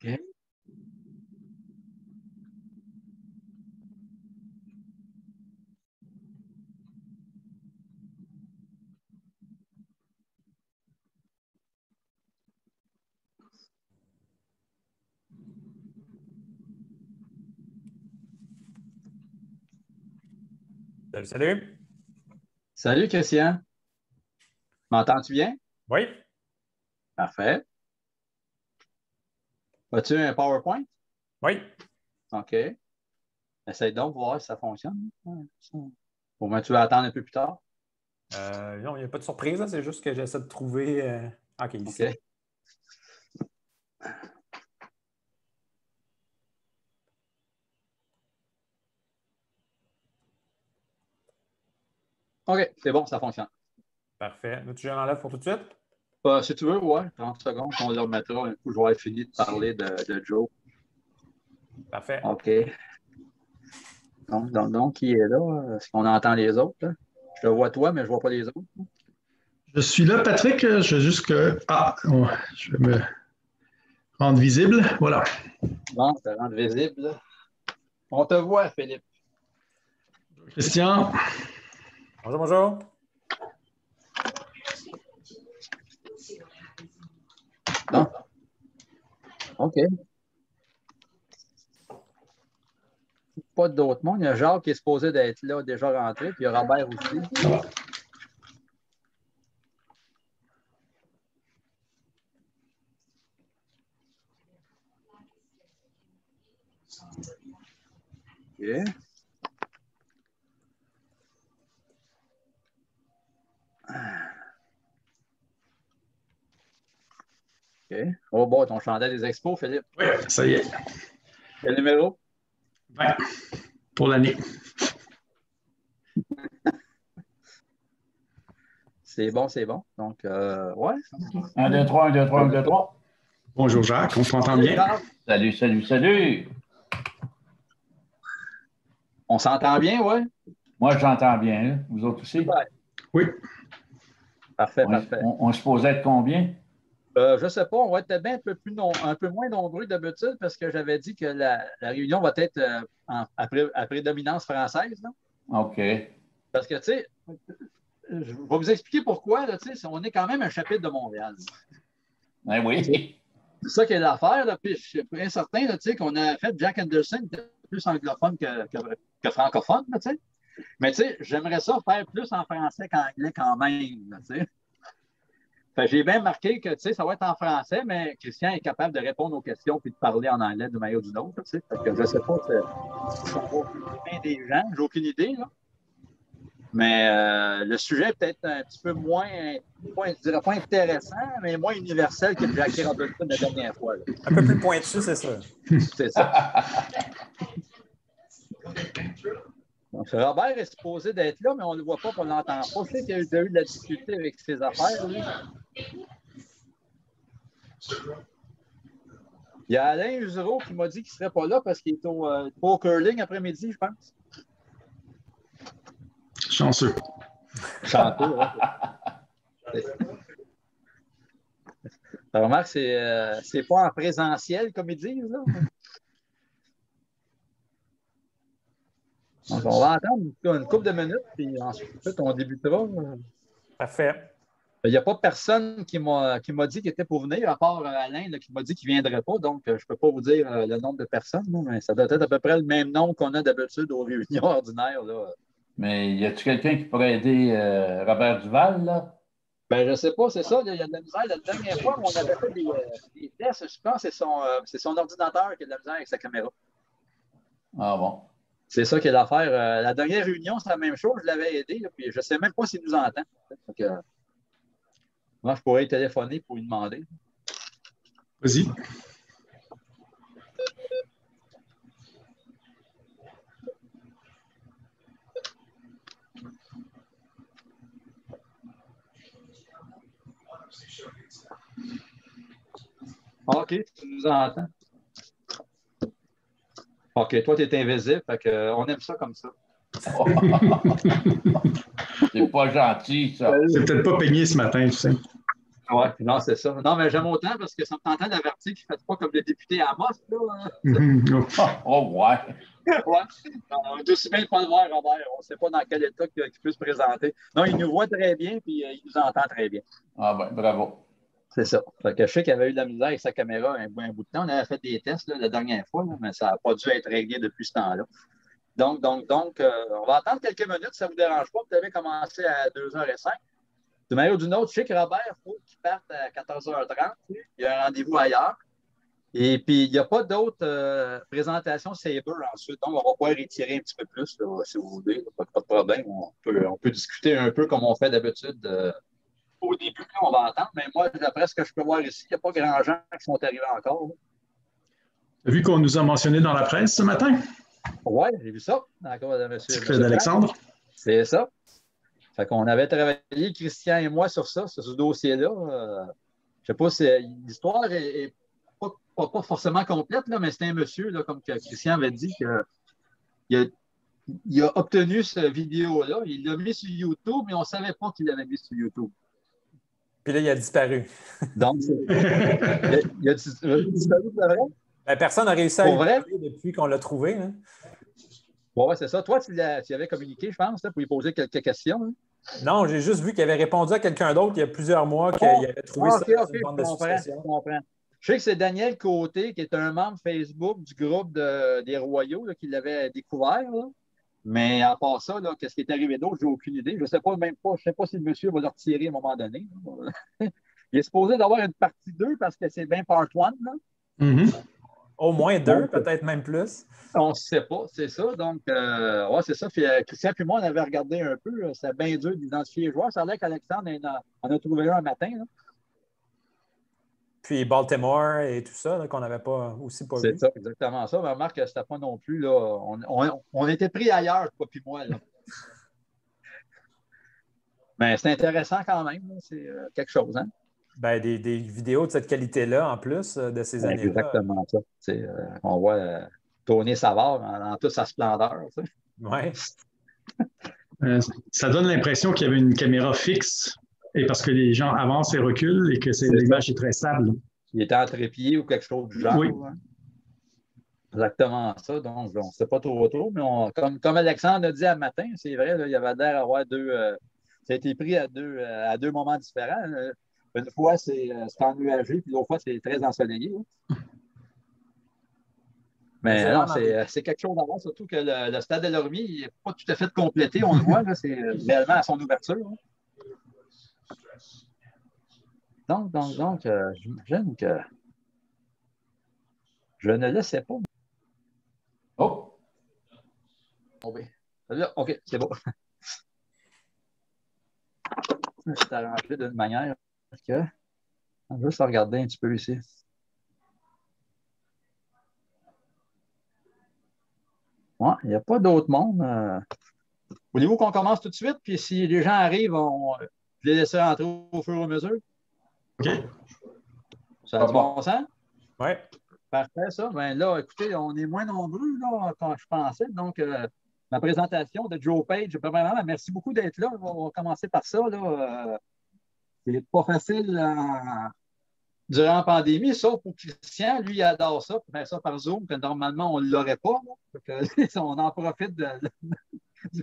OK. Salut, salut. Salut, Christian. M'entends-tu bien? Oui. Parfait. As-tu un PowerPoint? Oui. OK. Essaye donc de voir si ça fonctionne. Au moins, tu vas attendre un peu plus tard. Non, il n'y a pas de surprise, c'est juste que j'essaie de trouver. OK, ici. OK. OK, c'est bon, ça fonctionne. Parfait. Là, tu l'enlèves pour tout de suite? Si tu veux, ouais, 30 secondes, on le remettra un coup. Je vais avoir fini de parler de Joe. Parfait. OK. Donc, qui est là? Est-ce qu'on entend les autres? Là? Je te vois toi, mais je ne vois pas les autres. Je suis là, Patrick. Je veux juste que. Je vais me rendre visible. Voilà. Bon, ça rend visible. Là. On te voit, Philippe. Christian. Bonjour, bonjour. Non. OK. Pas d'autres monde. Il y a Jacques qui est supposé d'être là, déjà rentré, puis il y a Robert aussi. OK. OK. Oh bon, ton chandail des expos, Philippe. Oui, ça y est. Quel numéro? 20 pour l'année. C'est bon, c'est bon. Donc, ouais. 1, 2, 3, 1, 2, 3, 1, 2, 3. Bonjour Jacques, on s'entend bien? Salut, salut, salut. On s'entend bien, ouais? Moi, j'entends bien. Hein? Vous autres aussi? Super. Oui. Parfait, On, parfait. on se posait être combien? Je ne sais pas, on va être bien un peu moins nombreux d'habitude parce que j'avais dit que la réunion va être à prédominance française. Là. OK. Parce que, tu sais, je vais vous expliquer pourquoi. Là, on est quand même un chapitre de Montréal. Ben oui. C'est ça qui est l'affaire. Là. Puis je suis bien certain là, qu'on a fait Jack Anderson qui était plus anglophone que francophone. Là, mais j'aimerais ça faire plus en français qu'anglais quand même. Là, j'ai bien marqué que ça va être en français, mais Christian est capable de répondre aux questions et de parler en anglais d'une manière ou d'une autre. Je ne sais pas si ça va occuper des gens, j'ai aucune idée. Là. Mais le sujet est peut-être un petit peu moins, je dirais pas intéressant, mais moins universel que Jackie Robinson la dernière fois. Là. Un peu plus pointu, c'est ça. C'est ça. Donc, Robert est supposé d'être là, mais on ne le voit pas, on ne l'entend pas. Je sais qu'il a déjà eu de la difficulté avec ses affaires, lui. Il y a Alain Usereau qui m'a dit qu'il ne serait pas là parce qu'il est au curling après-midi, je pense. Chanceux. Chanceux, oui. Remarque, c'est pas en présentiel, comme ils disent, là. Donc, on va attendre une couple de minutes, puis ensuite, on débutera. Parfait. Il n'y a pas personne qui m'a dit qu'il était pour venir, à part Alain là, qui m'a dit qu'il ne viendrait pas. Donc, je ne peux pas vous dire le nombre de personnes, là, mais ça doit être à peu près le même nombre qu'on a d'habitude aux réunions ordinaires. Là. Mais y a-t-il quelqu'un qui pourrait aider Robert Duval, là? Ben, je ne sais pas, c'est ça. Il y a de la misère. La dernière fois, on avait fait des tests. Je pense que c'est son ordinateur qui a de la misère avec sa caméra. Ah bon. C'est ça qui est l'affaire. La dernière réunion, c'est la même chose. Je l'avais aidé, là, puis je ne sais même pas s'il nous entend. Donc, moi, je pourrais y téléphoner pour lui demander. Vas-y. OK, tu nous entends. OK, toi, tu es invisible, fait que, on aime ça comme ça. C'est pas gentil, ça. C'est peut-être pas peigné ce matin, tu sais. Ouais, non, c'est ça. Non, mais j'aime autant parce que ça me tentait d'avertir qu'il ne fait pas comme le député Amos, là. Oh, ouais. Ouais. On est aussi bien de pas le voir, Robert. On ne sait pas dans quel état qu'il peut se présenter. Non, il nous voit très bien, puis il nous entend très bien. Ah, ben, bravo. C'est ça. Fait que je sais qu'il avait eu de la misère avec sa caméra un bout de temps. On avait fait des tests là, la dernière fois, là, mais ça n'a pas dû être réglé depuis ce temps-là. Donc, on va attendre quelques minutes, ça ne vous dérange pas. Vous devez commencer à 2h05. De manière ou d'une autre, je sais que Robert, il faut qu'il parte à 14h30. Il y a un rendez-vous ailleurs. Et puis, il n'y a pas d'autres présentations Sabre ensuite. Donc, on va pouvoir étirer un petit peu plus, là, si vous voulez. Pas de problème. On peut discuter un peu comme on fait d'habitude. Au début, là, on va entendre. Mais moi, d'après ce que je peux voir ici, il n'y a pas grand gens qui sont arrivés encore. Tu as vu qu'on nous a mentionné dans la presse ce matin? Oui, j'ai vu ça. D'accord, Monsieur d'Alexandre. C'est ça. Fait qu'on avait travaillé, Christian et moi, sur ça, sur ce dossier-là. Je sais pas si l'histoire est pas forcément complète, là, mais c'était un monsieur, là, comme que Christian avait dit, il a obtenu cette vidéo-là. Il l'a mis sur YouTube, mais on ne savait pas qu'il l'avait mis sur YouTube. Puis là, il a disparu. Donc, il a disparu, c'est vrai? Ben, personne n'a réussi à Pour vrai? le trouver depuis qu'on l'a trouvé. Hein. Oui, c'est ça. Toi, tu y avais communiqué, je pense, là, pour lui poser quelques questions. Hein? Non, j'ai juste vu qu'il avait répondu à quelqu'un d'autre il y a plusieurs mois qu'il avait trouvé ça dans une bande de succession. Je comprends. Je sais que c'est Daniel Côté, qui est un membre Facebook du groupe des Royaux, là, qui l'avait découvert. Là. Mais à part ça, qu'est-ce qui est arrivé d'autre, j'ai aucune idée. Je ne sais pas même pas. Je sais pas si le monsieur va le retirer à un moment donné. Il est supposé d'avoir une partie 2 parce que c'est bien part 1. Au moins 2, peut-être même plus. On ne sait pas, c'est ça. Donc, ouais, c'est ça. Puis, Christian et moi, on avait regardé un peu. C'est bien dur d'identifier les joueurs. Ça a l'air qu'Alexandre en a trouvé un matin. Là. Puis Baltimore et tout ça, qu'on n'avait pas vu. C'est ça, exactement ça. Mais remarque que c'était pas non plus. Là, on était pris ailleurs, toi puis moi. Là. Mais c'est intéressant quand même. Là. C'est quelque chose. Hein? Ben, des vidéos de cette qualité-là, en plus, de ces années-là. Exactement ça. On voit Tony Savard dans toute sa splendeur. Oui. Ça donne l'impression qu'il y avait une caméra fixe et parce que les gens avancent et reculent et que l'image est très stable. Il était en trépied ou quelque chose du genre. Oui. Hein? Exactement ça. Donc, on ne sait pas trop, mais comme Alexandre a dit à matin, c'est vrai, là, il y avait l'air d'avoir deux. Ça a été pris à deux moments différents. Une fois, c'est ennuagé, puis l'autre fois, c'est très ensoleillé. Hein. Mais non, c'est quelque chose d'avant, surtout que le stade de Lormier n'est pas tout à fait complété, on le voit, là, c'est réellement à son ouverture. Hein. Donc, j'imagine que je ne le sais pas. Oh! Là, OK, c'est bon. C'est arrangé d'une manière que on va juste regarder un petit peu ici. Ouais, il n'y a pas d'autre monde. Voulez-vous qu'on commence tout de suite? Puis si les gens arrivent, je les laisserai entrer au fur et à mesure. OK. Ça a du bon sens? Oui. Parfait, ça. Ben là, écoutez, on est moins nombreux là, quand je pensais. Donc, ma présentation de Joe Page, premièrement, merci beaucoup d'être là. On va commencer par ça. C'est pas facile durant la pandémie, sauf pour Christian. Lui, il adore ça, pour faire ça par Zoom, que normalement, on ne l'aurait pas. On en profite de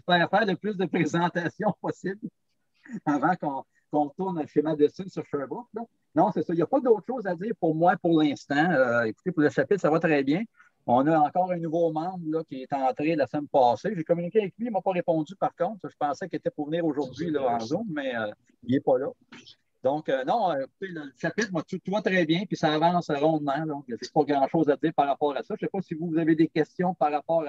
faire le plus de présentations possible avant qu'on tourne le schéma de style sur Sherbrooke. Là. Non, c'est ça. Il n'y a pas d'autre chose à dire pour moi pour l'instant. Écoutez, pour le chapitre, ça va très bien. On a encore un nouveau membre là, qui est entré la semaine passée. J'ai communiqué avec lui, il ne m'a pas répondu par contre. Je pensais qu'il était pour venir aujourd'hui en Zoom, mais il n'est pas là. Donc, non, écoutez, le chapitre, tout va très bien, puis ça avance rondement. Donc, il n'y a pas grand-chose à dire par rapport à ça. Je ne sais pas si vous avez des questions par rapport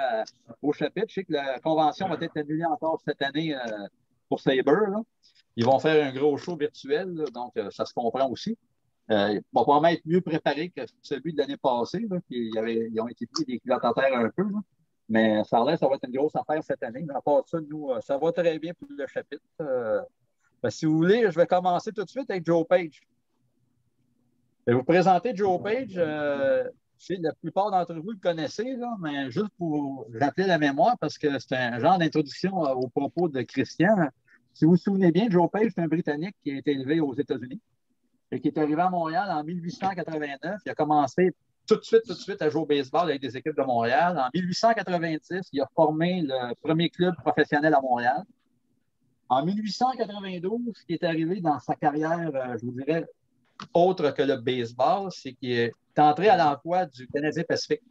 au chapitre. Je sais que la convention va être annulée encore cette année pour Sabre. Là. Ils vont faire un gros show virtuel, là, donc ça se comprend aussi. Il va probablement être mieux préparé que celui de l'année passée. Là, ils ont été pris des culottes à terre un peu. Là. Mais ça a l'air ça va être une grosse affaire cette année. Mais à part ça, nous, ça va très bien pour le chapitre. Ben, si vous voulez, je vais commencer tout de suite avec Joe Page. Je vais vous présenter Joe Page. La plupart d'entre vous le connaissez, là, mais juste pour rappeler la mémoire, parce que c'est un genre d'introduction au propos de Christian. Si vous vous souvenez bien, Joe Page, c'est un Britannique qui a été élevé aux États-Unis. et qui est arrivé à Montréal en 1889. Il a commencé tout de suite à jouer au baseball avec des équipes de Montréal. En 1890, il a formé le premier club professionnel à Montréal. En 1892, ce qui est arrivé dans sa carrière, je vous dirais, autre que le baseball, c'est qu'il est entré à l'emploi du Canadien Pacifique.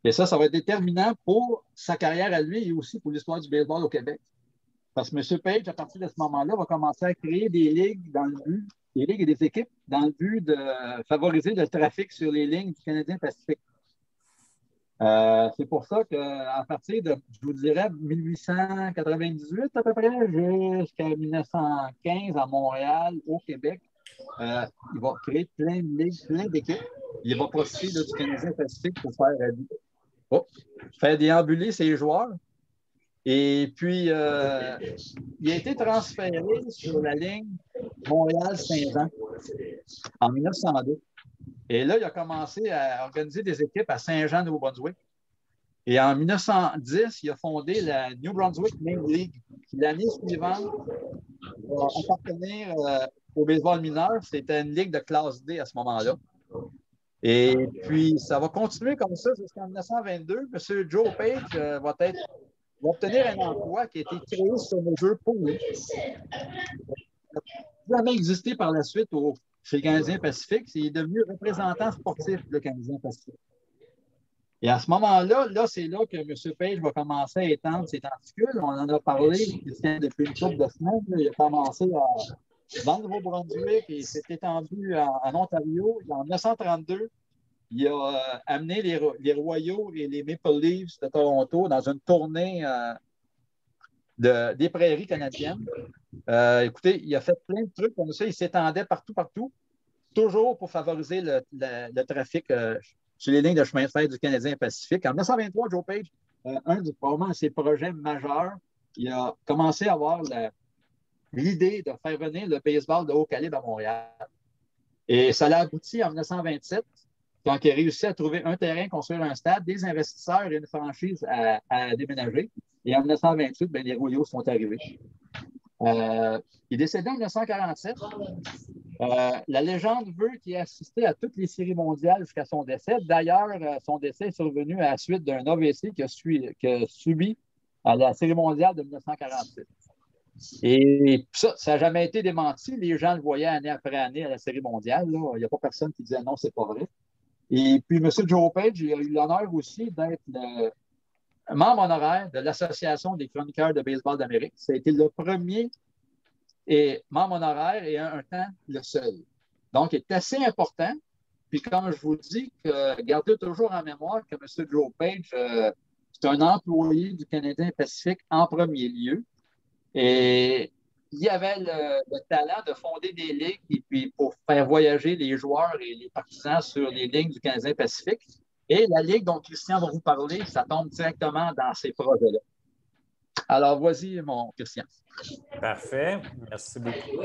Et ça va être déterminant pour sa carrière à lui et aussi pour l'histoire du baseball au Québec. Parce que M. Page, à partir de ce moment-là, va commencer à créer des ligues des ligues et des équipes dans le but de favoriser le trafic sur les lignes du Canadien Pacifique. C'est pour ça qu'à partir de, je vous dirais, 1898 à peu près, jusqu'à 1915 à Montréal, au Québec, il va créer plein de ligues, plein d'équipes. Il va profiter du Canadien Pacifique pour faire déambuler ses joueurs. Et puis, il a été transféré sur la ligne Montréal-Saint-Jean en 1902. Et là, il a commencé à organiser des équipes à Saint-Jean-Nouveau-Brunswick. Et en 1910, il a fondé la New Brunswick Main League, qui l'année suivante va appartenir au baseball mineur. C'était une ligue de classe D à ce moment-là. Et puis, ça va continuer comme ça jusqu'en 1922. M. Joe Page va obtenir un emploi qui a été créé sur mesure pour lui. Il n'a jamais existé par la suite chez le Canadien Pacifique. Il est devenu représentant sportif du Canadien Pacifique. Et à ce moment-là, c'est là que M. Page va commencer à étendre ses tentacules. On en a parlé depuis une couple de semaines. Il a commencé dans le Nouveau-Brunswick et s'est étendu en Ontario. En 1932, il a amené les Royaux et les Maple Leafs de Toronto dans une tournée des prairies canadiennes. Écoutez, il a fait plein de trucs comme ça. Il s'étendait partout, toujours pour favoriser le trafic sur les lignes de chemin de fer du Canadien Pacifique. En 1923, Joe Page, probablement de ses projets majeurs, il a commencé à avoir l'idée de faire venir le baseball de haut calibre à Montréal. Et ça l'a abouti en 1927, quand il a réussi à trouver un terrain, construire un stade, des investisseurs et une franchise à déménager. Et en 1928, les Royaux sont arrivés. Il est décédé en 1947. La légende veut qu'il ait assisté à toutes les séries mondiales jusqu'à son décès. D'ailleurs, son décès est survenu à la suite d'un AVC qu'il a subi à la série mondiale de 1947. Et ça n'a jamais été démenti. Les gens le voyaient année après année à la série mondiale. Là. Il n'y a pas personne qui disait non, c'est pas vrai. Et puis, M. Joe Page, il a eu l'honneur aussi d'être le membre honoraire de l'Association des chroniqueurs de baseball d'Amérique. Ça a été le premier membre honoraire et un temps le seul. Donc, il est assez important. Puis, comme je vous dis, gardez toujours en mémoire que M. Joe Page, c'est un employé du Canadien Pacifique en premier lieu. Et il avait le talent de fonder des ligues et puis pour faire voyager les joueurs et les partisans sur les lignes du Canadien Pacifique. Et la ligue dont Christian va vous parler, ça tombe directement dans ces projets-là. Alors, voici mon Christian. Parfait. Merci beaucoup.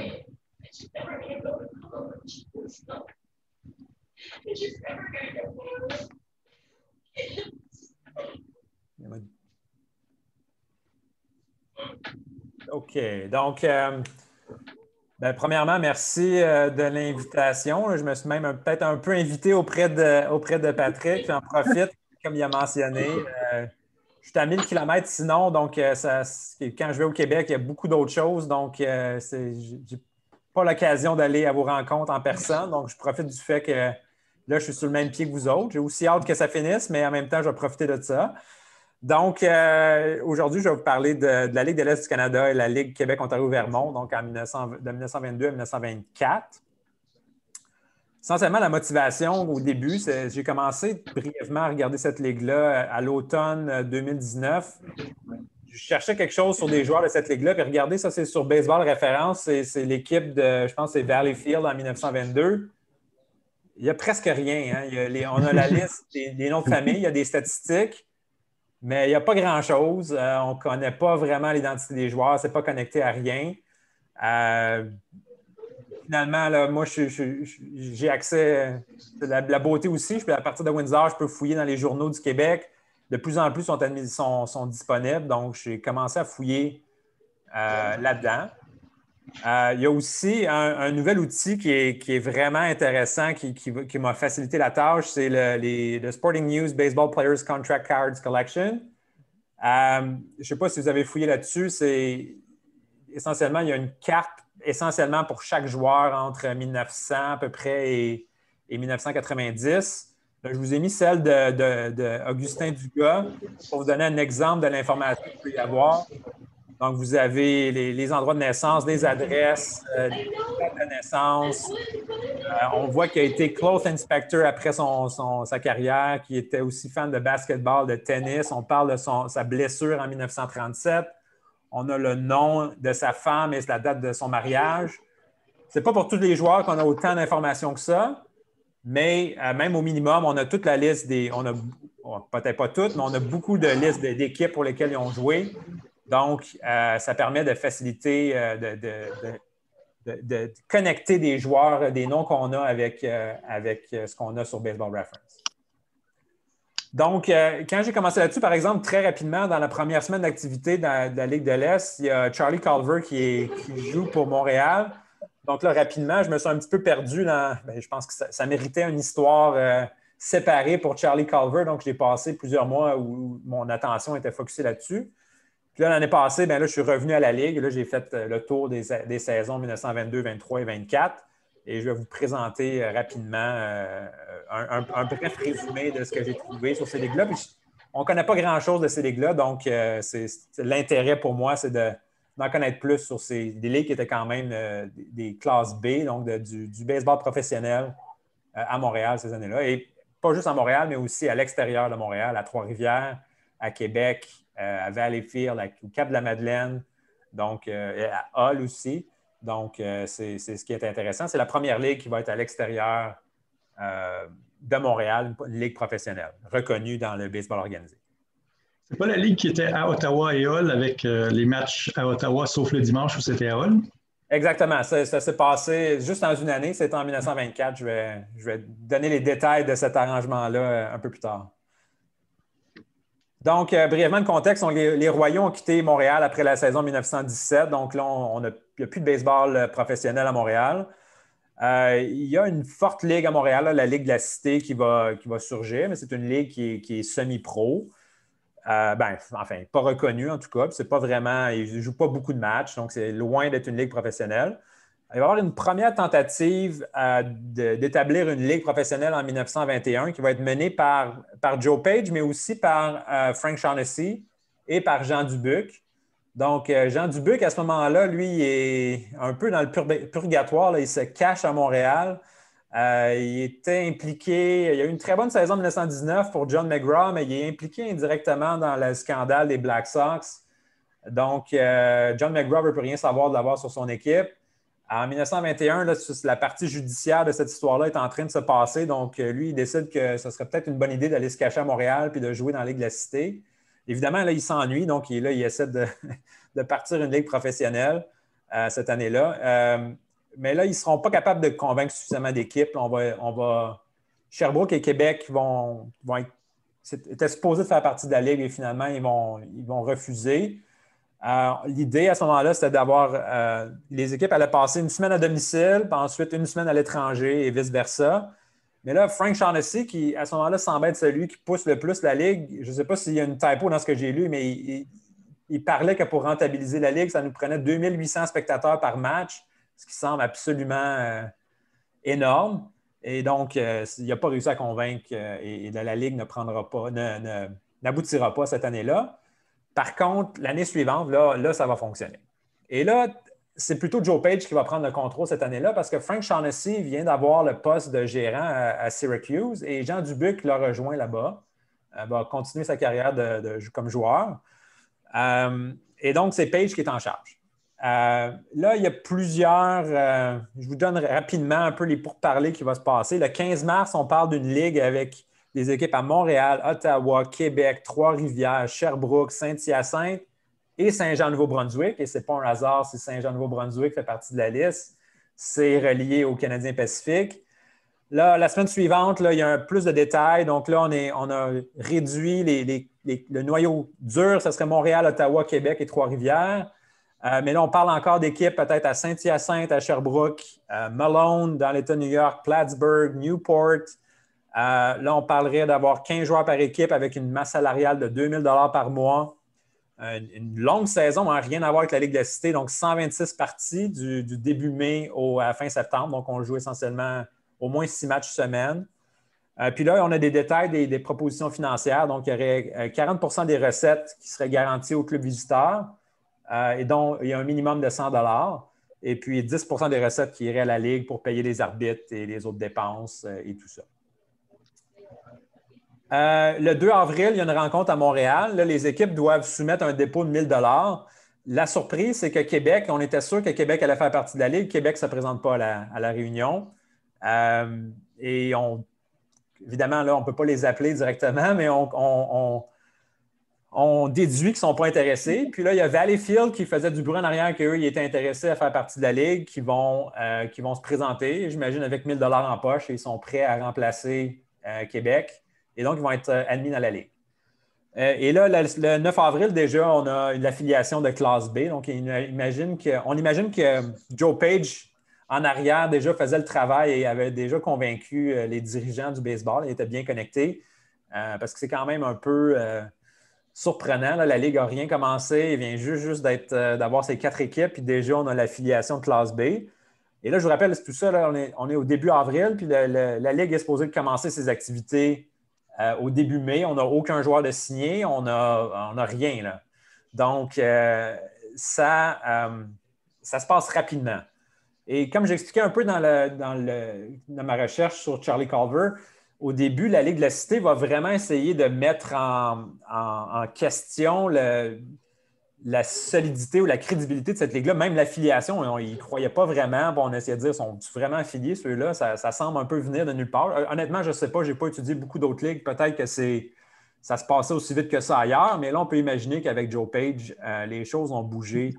OK. Donc, premièrement, merci de l'invitation. Je me suis même peut-être un peu invité auprès de Patrick. J'en profite, comme il a mentionné. Je suis à 1000 km sinon, donc quand je vais au Québec, il y a beaucoup d'autres choses. Donc, je n'ai pas l'occasion d'aller à vos rencontres en personne. Donc, je profite du fait que là, je suis sur le même pied que vous autres. J'ai aussi hâte que ça finisse, mais en même temps, je vais profiter de ça. Donc, aujourd'hui, je vais vous parler de la Ligue de l'Est du Canada et la Ligue Québec-Ontario-Vermont, donc de 1922 à 1924. Essentiellement, la motivation au début, j'ai commencé brièvement à regarder cette ligue-là à l'automne 2019. Je cherchais quelque chose sur des joueurs de cette ligue-là, puis regardez, ça, c'est sur Baseball Référence, c'est l'équipe de, je pense, c'est Valleyfield en 1922. Il n'y a presque rien. Hein? On a la liste des noms de famille, il y a des statistiques. Mais il n'y a pas grand-chose. On ne connaît pas vraiment l'identité des joueurs. Ce n'est pas connecté à rien. Finalement, là, moi, j'ai accès à la beauté aussi. À partir de Windsor, je peux fouiller dans les journaux du Québec. De plus en plus sont disponibles. Donc, j'ai commencé à fouiller là-dedans. Il y a aussi un nouvel outil qui est vraiment intéressant, qui m'a facilité la tâche, c'est le Sporting News Baseball Players Contract Cards Collection. Je ne sais pas si vous avez fouillé là-dessus, c'est essentiellement, il y a une carte essentiellement pour chaque joueur entre 1900 à peu près et 1990. Là, je vous ai mis celle de Augustin Dugas pour vous donner un exemple de l'information qu'il peut y avoir. Donc, vous avez les endroits de naissance, les adresses, les dates de naissance. On voit qu'il a été cloth inspector après sa carrière, qui était aussi fan de basketball, de tennis. On parle de sa blessure en 1937. On a le nom de sa femme et la date de son mariage. Ce n'est pas pour tous les joueurs qu'on a autant d'informations que ça, mais même au minimum, on a toute la liste peut-être pas toutes, mais on a beaucoup de listes d'équipes pour lesquelles ils ont joué. Donc, ça permet de faciliter, de connecter des joueurs, des noms qu'on a avec ce qu'on a sur Baseball Reference. Donc, quand j'ai commencé là-dessus, par exemple, très rapidement, dans la première semaine d'activité de la Ligue de l'Est, il y a Charlie Culver qui joue pour Montréal. Donc là, rapidement, je me suis un petit peu perdu. Je pense que ça méritait une histoire séparée pour Charlie Culver. Donc, j'ai passé plusieurs mois où mon attention était focusée là-dessus. Puis là, l'année passée, là, je suis revenu à la Ligue. Là, j'ai fait le tour des saisons 1922, 23 et 24. Et je vais vous présenter rapidement un bref résumé de ce que j'ai trouvé sur ces ligues-là. Puis on ne connaît pas grand-chose de ces ligues-là, donc l'intérêt pour moi, c'est d'en connaître plus sur des ligues qui étaient quand même des classes B, donc du baseball professionnel à Montréal ces années-là. Et pas juste à Montréal, mais aussi à l'extérieur de Montréal, à Trois-Rivières, à Québec, à Valleyfield, au Cap-de-la-Madeleine, donc à Hull aussi. Donc, c'est ce qui est intéressant. C'est la première ligue qui va être à l'extérieur de Montréal, une ligue professionnelle, reconnue dans le baseball organisé. C'est pas la ligue qui était à Ottawa et Hull avec les matchs à Ottawa, sauf le dimanche où c'était à Hull? Exactement. Ça s'est passé juste dans une année. C'était en 1924. Je vais donner les détails de cet arrangement-là un peu plus tard. Donc, brièvement de contexte, les Royaux ont quitté Montréal après la saison 1917. Donc là, il n'y a plus de baseball professionnel à Montréal. Il y a une forte ligue à Montréal, la Ligue de la Cité, qui va surgir, mais c'est une ligue qui est semi-pro. Enfin, pas reconnue en tout cas. C'est pas vraiment, ils ne jouent pas beaucoup de matchs, donc c'est loin d'être une ligue professionnelle. Il va y avoir une première tentative d'établir une ligue professionnelle en 1921 qui va être menée par Joe Page, mais aussi par Frank Shaughnessy et par Jean Dubuc. Donc, Jean Dubuc, à ce moment-là, lui, il est un peu dans le purgatoire. Là. Il se cache à Montréal. Il était impliqué. Il y a eu une très bonne saison en 1919 pour John McGraw, mais il est impliqué indirectement dans le scandale des Black Sox. Donc, John McGraw ne veut plus rien savoir de l'avoir sur son équipe. En 1921, là, la partie judiciaire de cette histoire-là est en train de se passer. Donc, lui, il décide que ce serait peut-être une bonne idée d'aller se cacher à Montréal puis de jouer dans la Ligue de la Cité. Évidemment, là, il s'ennuie. Donc, il essaie de partir une ligue professionnelle cette année-là. Mais là, ils ne seront pas capables de convaincre suffisamment d'équipes. Sherbrooke et Québec étaient supposés de faire partie de la Ligue et finalement, ils vont refuser. L'idée à ce moment-là, c'était d'avoir les équipes allaient passer une semaine à domicile, puis ensuite une semaine à l'étranger et vice-versa. Mais là, Frank Shaughnessy, qui à ce moment-là semble être celui qui pousse le plus la Ligue, je ne sais pas s'il y a une typo dans ce que j'ai lu, mais il parlait que pour rentabiliser la Ligue, ça nous prenait 2800 spectateurs par match, ce qui semble absolument énorme. Et donc, il n'a pas réussi à convaincre et la Ligue n'aboutira pas cette année-là. Par contre, l'année suivante, là, ça va fonctionner. Et là, c'est plutôt Joe Page qui va prendre le contrôle cette année-là parce que Frank Shaughnessy vient d'avoir le poste de gérant à Syracuse et Jean Dubuc l'a rejoint là-bas, va continuer sa carrière comme joueur. Et donc, c'est Page qui est en charge. Là, il y a plusieurs... je vous donne rapidement un peu les pourparlers qui vont se passer. Le 15 mars, on parle d'une ligue avec des équipes à Montréal, Ottawa, Québec, Trois-Rivières, Sherbrooke, Saint-Hyacinthe et Saint-Jean-Nouveau-Brunswick. Et ce n'est pas un hasard si Saint-Jean-Nouveau-Brunswick fait partie de la liste. C'est relié au Canadien Pacifique. Là, la semaine suivante, là, il y a plus de détails. Donc là, on a réduit le noyau dur. Ce serait Montréal, Ottawa, Québec et Trois-Rivières. Mais là, on parle encore d'équipes peut-être à Saint-Hyacinthe, à Sherbrooke, Malone dans l'État de New York, Plattsburgh, Newport. Là, on parlerait d'avoir 15 joueurs par équipe avec une masse salariale de 2 000 par mois. Une longue saison, hein, rien à voir avec la Ligue de la Cité. Donc, 126 parties du début mai à la fin septembre. Donc, on joue essentiellement au moins 6 matchs semaine. Puis là, on a des détails des propositions financières. Donc, il y aurait 40 % des recettes qui seraient garanties au club visiteur et dont il y a un minimum de 100 $ et puis 10 % des recettes qui iraient à la Ligue pour payer les arbitres et les autres dépenses et tout ça. Le 2 avril, il y a une rencontre à Montréal. Là, les équipes doivent soumettre un dépôt de 1 000 $. La surprise, c'est que Québec, on était sûr que Québec allait faire partie de la Ligue. Québec ne se présente pas à la réunion. Et évidemment, là, on ne peut pas les appeler directement, mais on déduit qu'ils ne sont pas intéressés. Puis là, il y a Valleyfield qui faisait du bruit en arrière qu'eux, ils étaient intéressés à faire partie de la Ligue, qui vont se présenter, j'imagine, avec 1 000 $ en poche et ils sont prêts à remplacer Québec. Et donc, ils vont être admis dans la Ligue. Et là, le 9 avril, déjà, on a l'affiliation de classe B. Donc, on imagine que Joe Page, en arrière, déjà faisait le travail et avait déjà convaincu les dirigeants du baseball. Il était bien connecté parce que c'est quand même un peu surprenant. Là. La Ligue n'a rien commencé. Il vient juste d'avoir ses 4 équipes. Puis déjà, on a l'affiliation de classe B. Et là, je vous rappelle, c'est tout ça. Là, on est au début avril. Puis la Ligue est supposée commencer ses activités au début mai. On n'a aucun joueur de signé. On n'a rien. Là. Donc, ça se passe rapidement. Et comme j'expliquais un peu dans ma recherche sur Charlie Culver, au début, la Ligue de la Cité va vraiment essayer de mettre en question la solidité ou la crédibilité de cette Ligue-là. Même l'affiliation, ils ne croyaient pas vraiment. Bon, on essayait de dire, sont-ils vraiment affiliés, ceux-là? Ça semble un peu venir de nulle part. Honnêtement, je ne sais pas, je n'ai pas étudié beaucoup d'autres ligues. Peut-être que ça se passait aussi vite que ça ailleurs, mais là, on peut imaginer qu'avec Joe Page, les choses ont bougé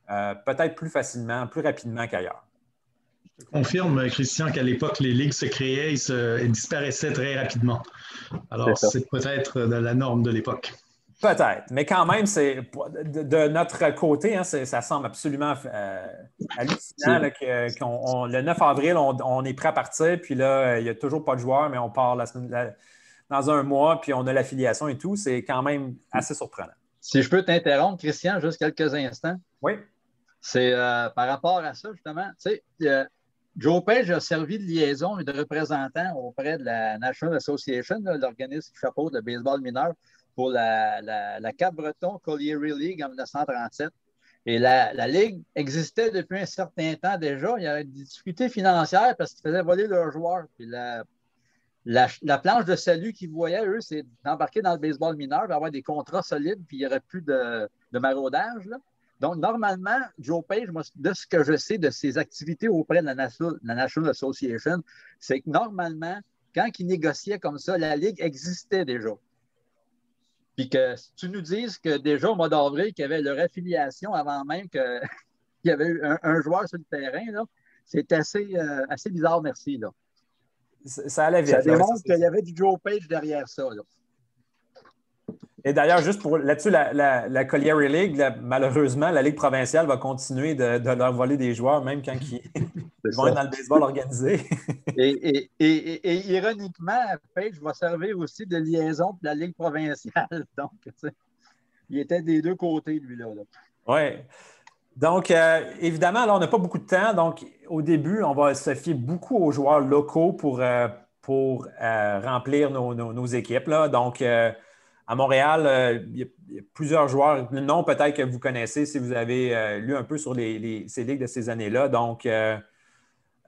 peut-être plus facilement, plus rapidement qu'ailleurs. Je confirme, Christian, qu'à l'époque, les ligues se créaient et disparaissaient très rapidement. Alors, c'est peut-être de la norme de l'époque. Peut-être, mais quand même, de notre côté, hein, ça semble absolument hallucinant là, le 9 avril, on est prêt à partir, puis là, il n'y a toujours pas de joueurs, mais on part dans un mois, puis on a l'affiliation et tout. C'est quand même assez surprenant. Si je peux t'interrompre, Christian, juste quelques instants. Oui. C'est par rapport à ça, justement. Tu sais, Joe Page a servi de liaison et de représentant auprès de la National Association, l'organisme qui chapeaute le baseball mineur, pour la Cap-Breton Colliery League en 1937. Et la Ligue existait depuis un certain temps déjà. Il y avait des difficultés financières parce qu'ils faisaient voler leurs joueurs. Puis la planche de salut qu'ils voyaient, eux, c'est d'embarquer dans le baseball mineur, d'avoir des contrats solides, puis il n'y aurait plus de maraudage. Là. Donc, normalement, Joe Page, moi, de ce que je sais de ses activités auprès de la National Association, c'est que normalement, quand il négociait comme ça, la Ligue existait déjà. Puis que tu nous dises que déjà au mois d'avril, qu'il y avait leur affiliation avant même qu'il y avait eu un joueur sur le terrain, là, c'est assez bizarre, merci. Là. Ça allait vite. Ça démontre qu'il y avait du Joe Page derrière ça. Là. Et d'ailleurs, juste pour là-dessus, la Colliery League, malheureusement, la Ligue provinciale va continuer de leur voler des joueurs, même quand ils vont être dans le baseball organisé. et ironiquement, Page va servir aussi de liaison pour la Ligue provinciale. Donc, il était des deux côtés, lui-là. Là. Oui. Donc, évidemment, là, on n'a pas beaucoup de temps. Donc, au début, on va se fier beaucoup aux joueurs locaux pour remplir nos équipes. Là. Donc, à Montréal, il y a plusieurs joueurs, non peut-être que vous connaissez si vous avez lu un peu sur ces ligues de ces années-là. Donc,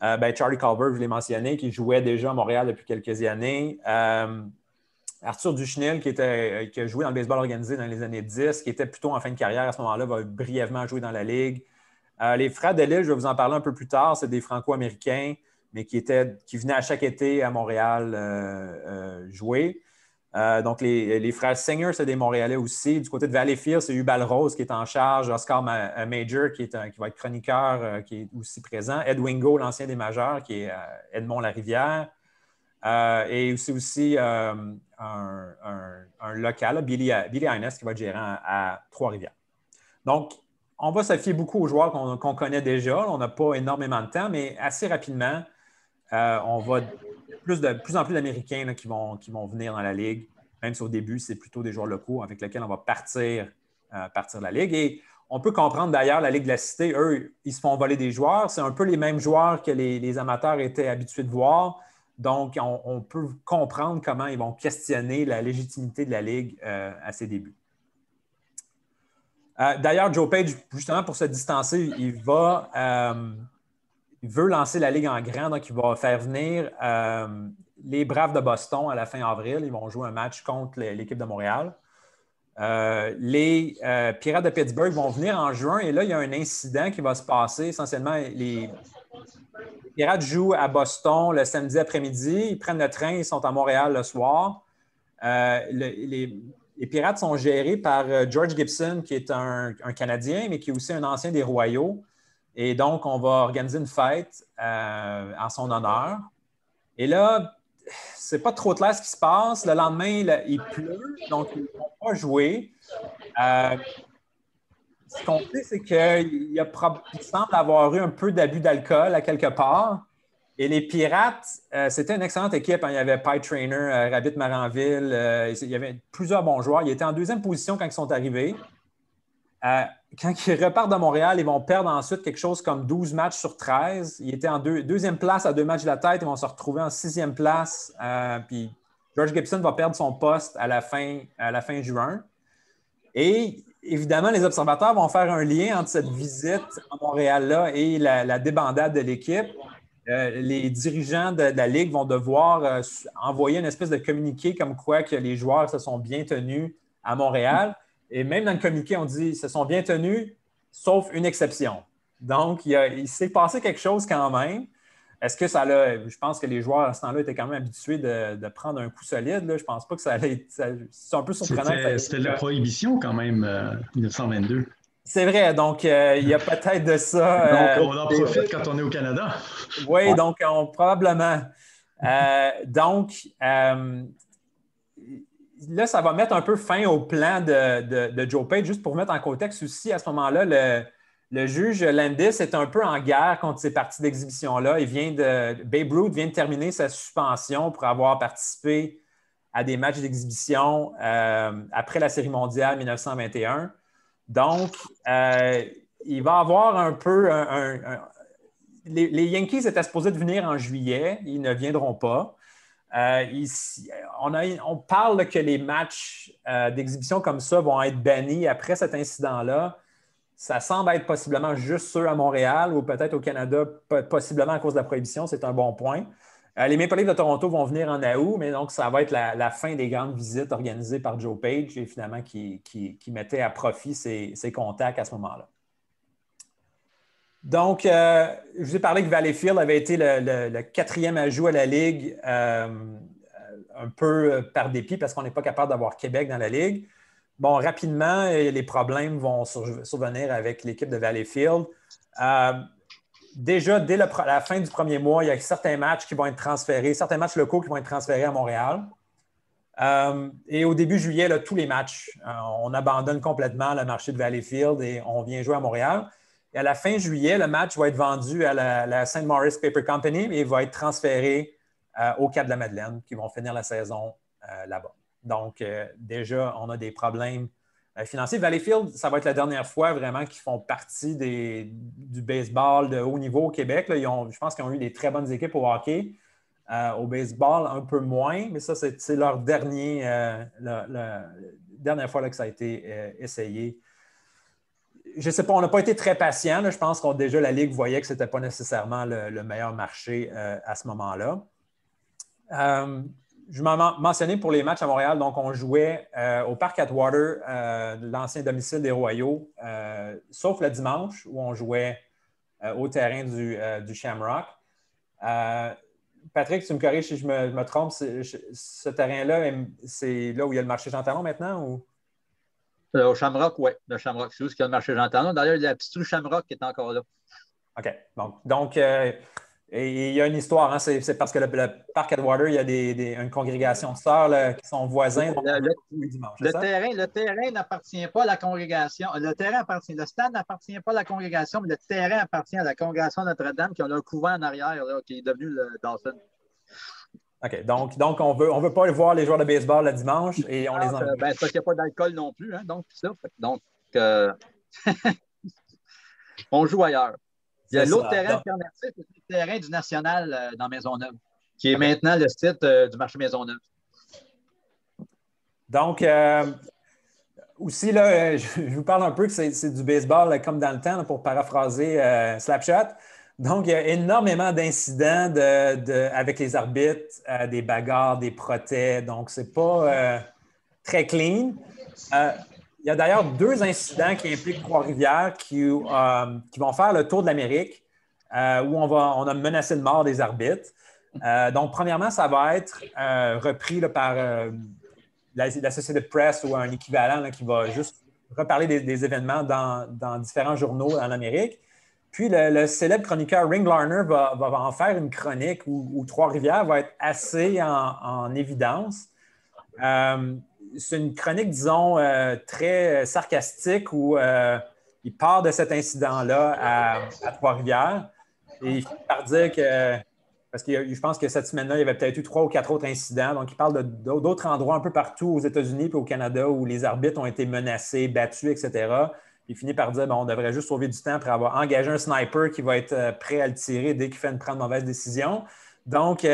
Charlie Culver, je l'ai mentionné, qui jouait déjà à Montréal depuis quelques années. Arthur Duchenil, qui a joué dans le baseball organisé dans les années 10, qui était plutôt en fin de carrière à ce moment-là, va brièvement jouer dans la Ligue. Les frères Delisle, je vais vous en parler un peu plus tard, c'est des Franco-Américains, mais qui venaient à chaque été à Montréal jouer. Donc, les frères Singer, c'est des Montréalais aussi. Du côté de Valleyfield, c'est Hubal Rose qui est en charge. Oscar Major, qui va être chroniqueur, qui est aussi présent. Ed Wingo, l'ancien des majeurs, qui est Edmond-Larivière. Et aussi un local, Billy Innes, qui va être gérant à Trois-Rivières. Donc, on va se fier beaucoup aux joueurs qu'on connaît déjà. On n'a pas énormément de temps, mais assez rapidement, on va de plus en plus d'Américains là, qui vont venir dans la Ligue, même si au début, c'est plutôt des joueurs locaux avec lesquels on va partir de la Ligue. Et on peut comprendre d'ailleurs la Ligue de la Cité, eux, ils se font voler des joueurs. C'est un peu les mêmes joueurs que les amateurs étaient habitués de voir. Donc, on peut comprendre comment ils vont questionner la légitimité de la Ligue à ses débuts. D'ailleurs, Joe Page, justement pour se distancer, il veut lancer la Ligue en grand, donc il va faire venir les Braves de Boston à la fin avril. Ils vont jouer un match contre l'équipe de Montréal. Les Pirates de Pittsburgh vont venir en juin et là, il y a un incident qui va se passer. Essentiellement, les Pirates jouent à Boston le samedi après-midi. Ils prennent le train, ils sont à Montréal le soir. Les Pirates sont gérés par George Gibson, qui est un Canadien, mais qui est aussi un ancien des Royaux. Et donc, on va organiser une fête en son honneur. Et là, c'est pas trop clair ce qui se passe. Le lendemain, il pleut, donc ils ne vont pas jouer. Ce qu'on sait, c'est qu'il semble avoir eu un peu d'abus d'alcool à quelque part. Et les Pirates, c'était une excellente équipe. Il y avait Pie Traynor, Rabbit Maranville, il y avait plusieurs bons joueurs. Ils étaient en deuxième position quand ils sont arrivés. Quand ils repartent de Montréal, ils vont perdre ensuite quelque chose comme 12 matchs sur 13. Ils étaient en deuxième place à 2 matchs de la tête. Ils vont se retrouver en 6e place. Puis George Gibson va perdre son poste à la fin juin. Et évidemment, les observateurs vont faire un lien entre cette visite à Montréal-là et la débandade de l'équipe. Les dirigeants de la Ligue vont devoir envoyer une espèce de communiqué comme quoi que les joueurs se sont bien tenus à Montréal. Et même dans le communiqué, on dit « se sont bien tenus, sauf une exception ». Donc, il s'est passé quelque chose quand même. Est-ce que ça l'a... Je pense que les joueurs à ce temps-là étaient quand même habitués de prendre un coup solide. Là. Je ne pense pas que ça allait... C'est un peu surprenant. C'était la prohibition quand même, 1922. C'est vrai, donc il y a peut-être de ça. Donc, on en profite quand on est au Canada. Oui, donc probablement. Là, ça va mettre un peu fin au plan de Joe Page. Juste pour mettre en contexte aussi, à ce moment-là, le juge Landis est un peu en guerre contre ces parties d'exhibition-là. Babe Ruth vient de terminer sa suspension pour avoir participé à des matchs d'exhibition après la Série mondiale 1921. Donc, il va avoir un peu... Les Yankees étaient supposés de venir en juillet. Ils ne viendront pas. On parle que les matchs d'exhibition comme ça vont être bannis après cet incident-là. Ça semble être possiblement juste ceux à Montréal ou peut-être au Canada, possiblement à cause de la prohibition. C'est un bon point. Les Maple Leafs de Toronto vont venir en août, mais donc ça va être la fin des grandes visites organisées par Joe Page et finalement qui mettait à profit ses contacts à ce moment-là. Donc, je vous ai parlé que Valleyfield avait été le 4e ajout à la Ligue, un peu par dépit parce qu'on n'est pas capable d'avoir Québec dans la Ligue. Bon, rapidement, les problèmes vont survenir avec l'équipe de Valleyfield. Déjà, dès la fin du premier mois, il y a certains matchs qui vont être transférés, certains matchs locaux qui vont être transférés à Montréal. Et au début juillet, là, tous les matchs, on abandonne complètement le marché de Valleyfield et on vient jouer à Montréal. Et à la fin juillet, le match va être vendu à la St. Maurice Paper Company et va être transféré au Cap-de-la-Madeleine qui vont finir la saison là-bas. Donc, déjà, on a des problèmes financiers. Valleyfield, ça va être la dernière fois vraiment qu'ils font partie du baseball de haut niveau au Québec. Là, je pense qu'ils ont eu des très bonnes équipes au hockey. Au baseball, un peu moins, mais ça, c'est leur dernière fois là, que ça a été essayé. Je ne sais pas, on n'a pas été très patient. Je pense que déjà la Ligue voyait que ce n'était pas nécessairement le meilleur marché à ce moment-là. Je m'en mentionnais pour les matchs à Montréal. Donc, on jouait au Parc Atwater, l'ancien domicile des Royaux, sauf le dimanche où on jouait au terrain du Shamrock. Patrick, tu me corriges si je me trompe, ce terrain-là, c'est là où il y a le marché Jean Talon maintenant? Ou? Au Shamrock, oui. Le Shamrock, c'est où il y a le marché Jean Talon. D'ailleurs, il y a la petite rue Shamrock qui est encore là. OK. Donc Et il y a une histoire, hein, c'est parce que le parc Edgewater, il y a une congrégation de sœurs là, qui sont voisins dimanche. Le terrain n'appartient pas à la congrégation. Le stade n'appartient pas à la congrégation, mais le terrain appartient à la congrégation Notre-Dame qui a un couvent en arrière, là, qui est devenu le Dawson. OK. Donc on veut pas aller voir les joueurs de baseball le dimanche et on les envoie. C'est parce qu'il n'y a pas d'alcool non plus, hein, donc ça. Donc, on joue ailleurs. Il y a l'autre terrain alternatif, c'est le terrain du National dans Maisonneuve, qui est maintenant le site du marché Maisonneuve. Donc, aussi, là, je vous parle un peu que c'est du baseball là, comme dans le temps, là, pour paraphraser Slapshot. Donc, il y a énormément d'incidents avec les arbitres, des bagarres, des protets. Donc, c'est pas très clean. Il y a d'ailleurs 2 incidents qui impliquent Trois-Rivières qui vont faire le tour de l'Amérique, où on a menacé de mort des arbitres. Donc, premièrement, ça va être repris là, par l'Associated Press ou un équivalent là, qui va juste reparler des événements dans différents journaux en Amérique. Puis, le célèbre chroniqueur Ring Larner va en faire une chronique où Trois-Rivières va être assez en évidence. C'est une chronique, disons, très sarcastique où il part de cet incident-là à Trois-Rivières et il finit par dire que, parce que je pense que cette semaine-là, il y avait peut-être eu 3 ou 4 autres incidents. Donc, il parle d'autres endroits un peu partout aux États-Unis et au Canada où les arbitres ont été menacés, battus, etc. Il finit par dire on devrait juste sauver du temps après avoir engagé un sniper qui va être prêt à le tirer dès qu'il fait prendre une mauvaise décision. Donc,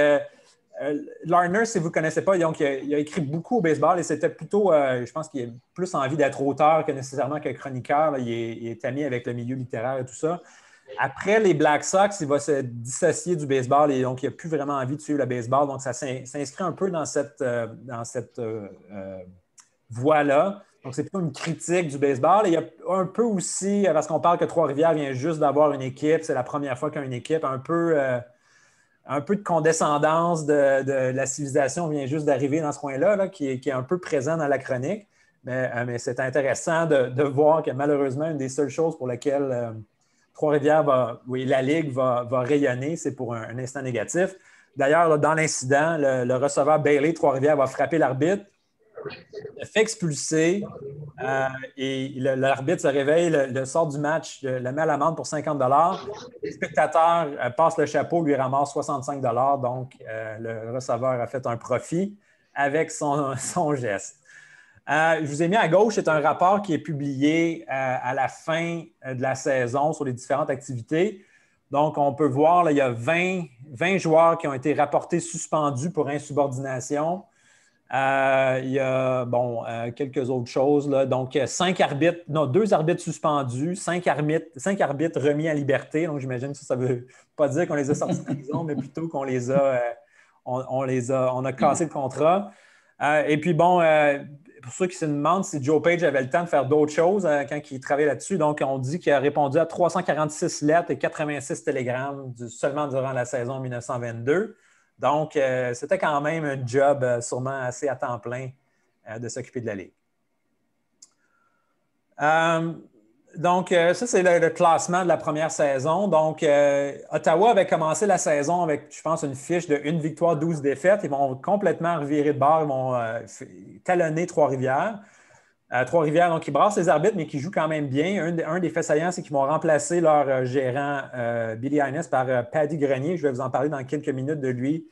Larner, si vous ne connaissez pas, donc, il a écrit beaucoup au baseball et c'était plutôt, je pense qu'il a plus envie d'être auteur que nécessairement que chroniqueur. Là. Il est ami avec le milieu littéraire et tout ça. Après les Black Sox, il va se dissocier du baseball et donc il n'a plus vraiment envie de suivre le baseball. Donc, ça s'inscrit un peu dans cette voie-là. Donc, c'est plutôt une critique du baseball. Et il y a un peu aussi, parce qu'on parle que Trois-Rivières vient juste d'avoir une équipe, c'est la première fois qu'il y a une équipe, un peu de condescendance de la civilisation vient juste d'arriver dans ce coin-là, là, qui est un peu présent dans la chronique. Mais c'est intéressant de voir que malheureusement, une des seules choses pour lesquelles Trois-Rivières la Ligue va rayonner, c'est pour un instant négatif. D'ailleurs, dans l'incident, le receveur Bailey Trois-Rivières va frapper l'arbitre, le fait expulser et l'arbitre se réveille, le sort du match, le met à l'amende pour 50 $. Les spectateurs passent le chapeau, lui ramassent 65 $. Donc, le receveur a fait un profit avec son geste. Je vous ai mis à gauche, c'est un rapport qui est publié à la fin de la saison sur les différentes activités. Donc, on peut voir, là, il y a 20 joueurs qui ont été rapportés suspendus pour insubordination. Il y a quelques autres choses. Là. Donc, 2 arbitres suspendus, 5 arbitres remis à liberté. Donc, j'imagine que ça ne veut pas dire qu'on les a sortis de prison, mais plutôt qu'on les a, on a cassé le contrat. Et puis, pour ceux qui se demandent si Joe Page avait le temps de faire d'autres choses quand il travaillait là-dessus, donc on dit qu'il a répondu à 346 lettres et 86 télégrammes seulement durant la saison 1922. Donc, c'était quand même un job sûrement assez à temps plein de s'occuper de la Ligue. Donc, ça, c'est le classement de la première saison. Donc, Ottawa avait commencé la saison avec, je pense, une fiche de 1 victoire, 12 défaites. Ils vont complètement revirer de bord. Ils vont talonner Trois-Rivières. Trois-Rivières, donc, ils brassent les arbitres, mais qui jouent quand même bien. Un des faits saillants, c'est qu'ils vont remplacer leur gérant Billy Innes par Paddy Grenier. Je vais vous en parler dans quelques minutes de lui.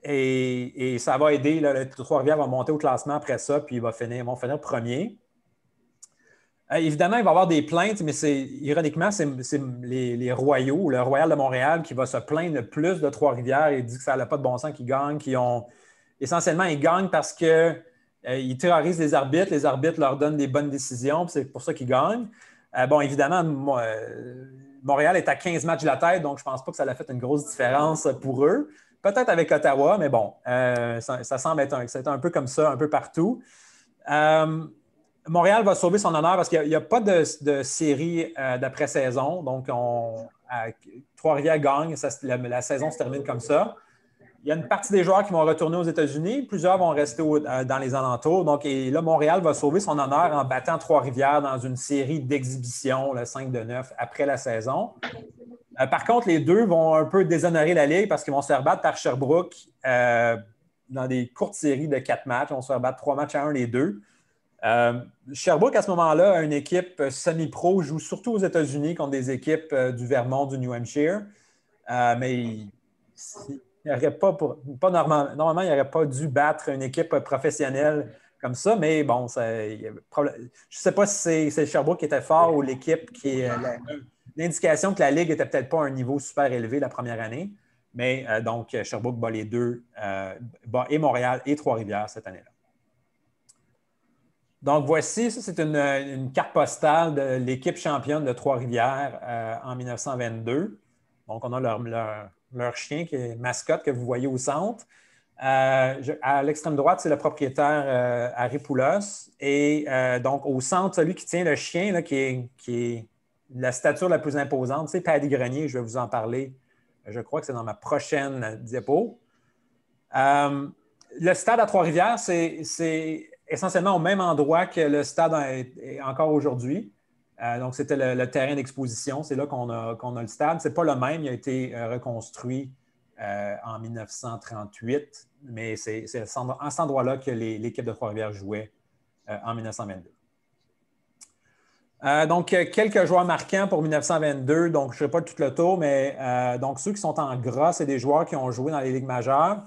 Et ça va aider. Trois-Rivières va monter au classement après ça, puis ils vont finir premier. Évidemment, il va y avoir des plaintes, mais ironiquement, c'est les Royaux, le Royal de Montréal, qui va se plaindre le plus de Trois-Rivières et dit que ça n'a pas de bon sens qu'ils gagnent, essentiellement, ils gagnent parce qu'ils terrorisent les arbitres leur donnent des bonnes décisions, c'est pour ça qu'ils gagnent. Évidemment, Montréal est à 15 matchs de la tête, donc je ne pense pas que ça a fait une grosse différence pour eux. Peut-être avec Ottawa, mais bon, ça semble être un peu comme ça, un peu partout. Montréal va sauver son honneur parce qu'il n'y a pas de série d'après-saison. Donc, Trois-Rivières gagne. La saison se termine comme ça. Il y a une partie des joueurs qui vont retourner aux États-Unis. Plusieurs vont rester dans les alentours. Donc, et là, Montréal va sauver son honneur en battant Trois-Rivières dans une série d'exhibitions, le 5-9, après la saison. Par contre, les deux vont un peu déshonorer la Ligue parce qu'ils vont se faire battre par Sherbrooke dans des courtes séries de 4 matchs. Ils vont se faire battre 3 matchs à 1 les deux. Sherbrooke, à ce moment-là, a une équipe semi-pro, joue surtout aux États-Unis contre des équipes du Vermont, du New Hampshire. Mais il n'y aurait normalement, il n'aurait pas dû battre une équipe professionnelle comme ça. Mais bon, je ne sais pas si c'est Sherbrooke qui était fort ou l'équipe qui est l'indication que la Ligue n'était peut-être pas à un niveau super élevé la première année. Mais donc, Sherbrooke bat les deux, bat et Montréal et Trois-Rivières cette année-là. Donc, voici, ça, c'est une carte postale de l'équipe championne de Trois-Rivières en 1922. Donc, on a leur chien qui est mascotte que vous voyez au centre. À l'extrême droite, c'est le propriétaire Harry Poulos. Et donc, au centre, celui qui tient le chien, là, qui est la stature la plus imposante, c'est Paddy Grenier. Je vais vous en parler. Je crois que c'est dans ma prochaine diapo. Le stade à Trois-Rivières, c'est essentiellement au même endroit que le stade est encore aujourd'hui. Donc, c'était le terrain d'exposition. C'est là qu'on a le stade. Ce n'est pas le même. Il a été reconstruit en 1938, mais c'est à cet endroit-là que l'équipe de Trois-Rivières jouait en 1922. Donc, quelques joueurs marquants pour 1922. Donc, je ne ferai pas tout le tour, mais donc ceux qui sont en gras, c'est des joueurs qui ont joué dans les ligues majeures.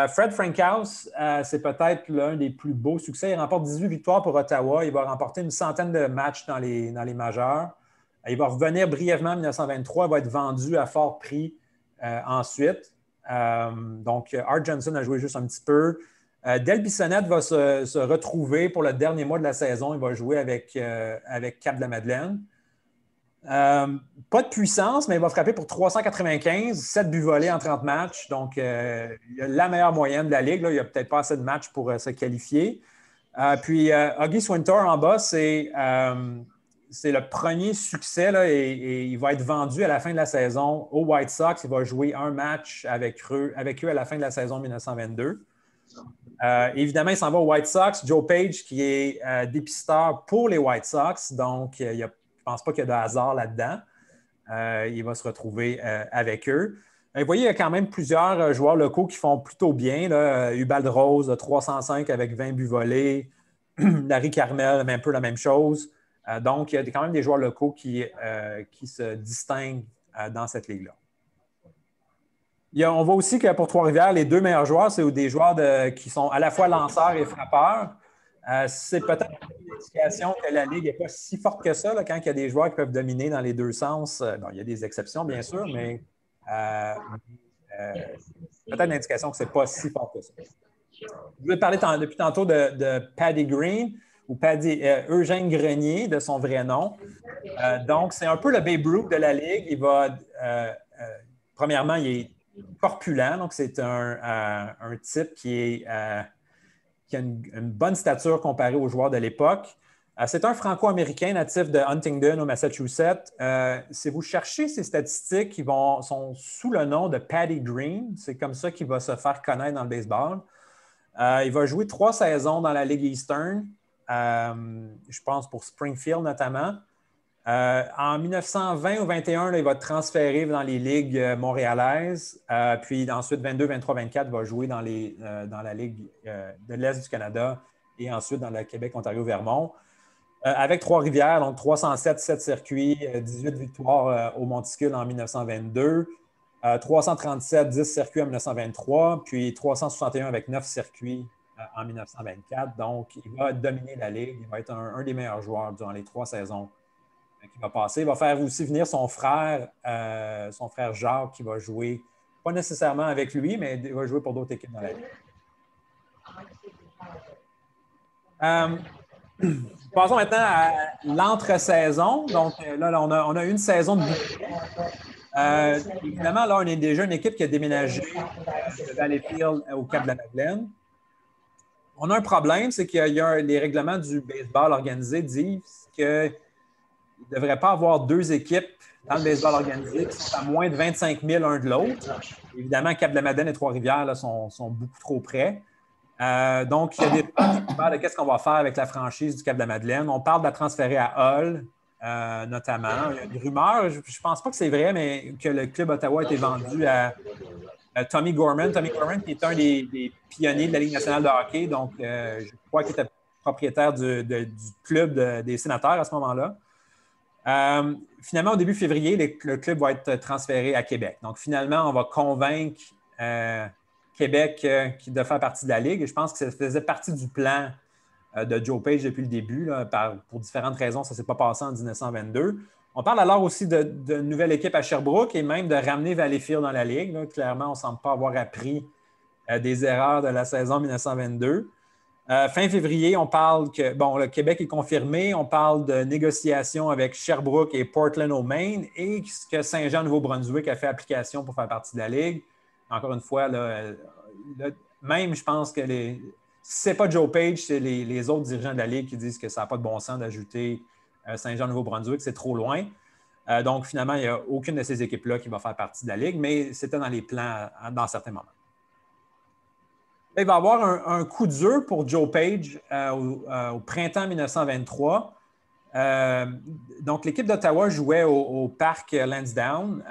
Fred Frankhouse, c'est peut-être l'un des plus beaux succès. Il remporte 18 victoires pour Ottawa. Il va remporter une centaine de matchs dans les majeurs. Il va revenir brièvement en 1923. Il va être vendu à fort prix ensuite. Donc, Art Johnson a joué juste un petit peu. Del Bissonnette va se retrouver pour le dernier mois de la saison. Il va jouer avec Cap-de-la-Madeleine. Pas de puissance, mais il va frapper pour 395, 7 buts volés en 30 matchs. Donc, il a la meilleure moyenne de la Ligue. Là. Il n'y a peut-être pas assez de matchs pour se qualifier. Puis, Huggy Swinter en bas, c'est le premier succès là, et il va être vendu à la fin de la saison aux White Sox. Il va jouer un match avec eux à la fin de la saison 1922. Évidemment, il s'en va aux White Sox. Joe Page, qui est dépisteur pour les White Sox. Donc, je ne pense pas qu'il y a de hasard là-dedans. Il va se retrouver avec eux. Vous voyez, il y a quand même plusieurs joueurs locaux qui font plutôt bien. Là. Ubald Rose, 305 avec 20 buts volés. Larry Carmel, un peu la même chose. Donc, il y a quand même des joueurs locaux qui se distinguent dans cette ligue-là. On voit aussi que pour Trois-Rivières, les deux meilleurs joueurs, c'est des joueurs qui sont à la fois lanceurs et frappeurs. C'est peut-être une indication que la Ligue n'est pas si forte que ça, là, quand il y a des joueurs qui peuvent dominer dans les deux sens. Bon, il y a des exceptions, bien sûr, mais peut-être une indication que ce n'est pas si fort que ça. Je voulais parler depuis tantôt de Paddy Green ou Eugène Grenier, de son vrai nom. Donc, c'est un peu le Babe Ruth de la Ligue. Il va, premièrement, il est corpulent, donc c'est un type qui a une bonne stature comparée aux joueurs de l'époque. C'est un Franco-Américain natif de Huntingdon, au Massachusetts. Si vous cherchez ses statistiques, sont sous le nom de Paddy Green. C'est comme ça qu'il va se faire connaître dans le baseball. Il va jouer 3 saisons dans la Ligue Eastern, je pense pour Springfield notamment. En 1920 ou 21, il va être transféré dans les ligues montréalaises. Puis ensuite, 22, 23, 24, il va jouer dans la Ligue de l'Est du Canada et ensuite dans le Québec, Ontario, Vermont. Avec Trois-Rivières, donc 307, 7 circuits, 18 victoires au Monticule en 1922, 337, 10 circuits en 1923, puis 361 avec 9 circuits en 1924. Donc, il va dominer la Ligue. Il va être un des meilleurs joueurs durant les 3 saisons qui va passer. Il va faire aussi venir son frère Jacques, qui va jouer, pas nécessairement avec lui, mais il va jouer pour d'autres équipes dans la Ligue. Passons maintenant à l'entre-saison. Donc, là, on a une saison de évidemment, là, on est déjà une équipe qui a déménagé de Valleyfield au Cap-de-la-Madeleine. On a un problème, c'est qu'il y a les règlements du baseball organisé disent qu'il ne devrait pas avoir 2 équipes dans le baseball organisé qui sont à moins de 25 000 l'un de l'autre. Évidemment, Cap-de-la-Madeleine et Trois-Rivières là, sont beaucoup trop près. Donc, il y a des débats qui parlent de qu'est-ce qu'on va faire avec la franchise du Cap-de-la-Madeleine. On parle de la transférer à Hull. notamment. Il y a une rumeur, je ne pense pas que c'est vrai, mais que le club Ottawa a été vendu à Tommy Gorman. Tommy Gorman, qui est un des pionniers de la Ligue nationale de hockey, donc je crois qu'il était propriétaire du club des sénateurs à ce moment-là. Finalement, au début février, le club va être transféré à Québec. Donc, finalement, on va convaincre Québec de faire partie de la Ligue. Et je pense que ça faisait partie du plan de Joe Page depuis le début. Là, pour différentes raisons, ça ne s'est pas passé en 1922. On parle alors aussi de nouvelle équipe à Sherbrooke et même de ramener Valleyfield dans la Ligue. Là. Clairement, on ne semble pas avoir appris des erreurs de la saison 1922. Fin février, on parle que, le Québec est confirmé. On parle de négociations avec Sherbrooke et Portland au Maine et que Saint-Jean-Nouveau-Brunswick a fait application pour faire partie de la Ligue. Encore une fois, même je pense que si ce n'est pas Joe Page, c'est les autres dirigeants de la Ligue qui disent que ça n'a pas de bon sens d'ajouter Saint-Jean-Nouveau-Brunswick, c'est trop loin. Donc, finalement, il n'y a aucune de ces équipes-là qui va faire partie de la Ligue, mais c'était dans les plans dans certains moments. Il va y avoir un coup dur pour Joe Page au printemps 1923. Donc, l'équipe d'Ottawa jouait au parc Lansdowne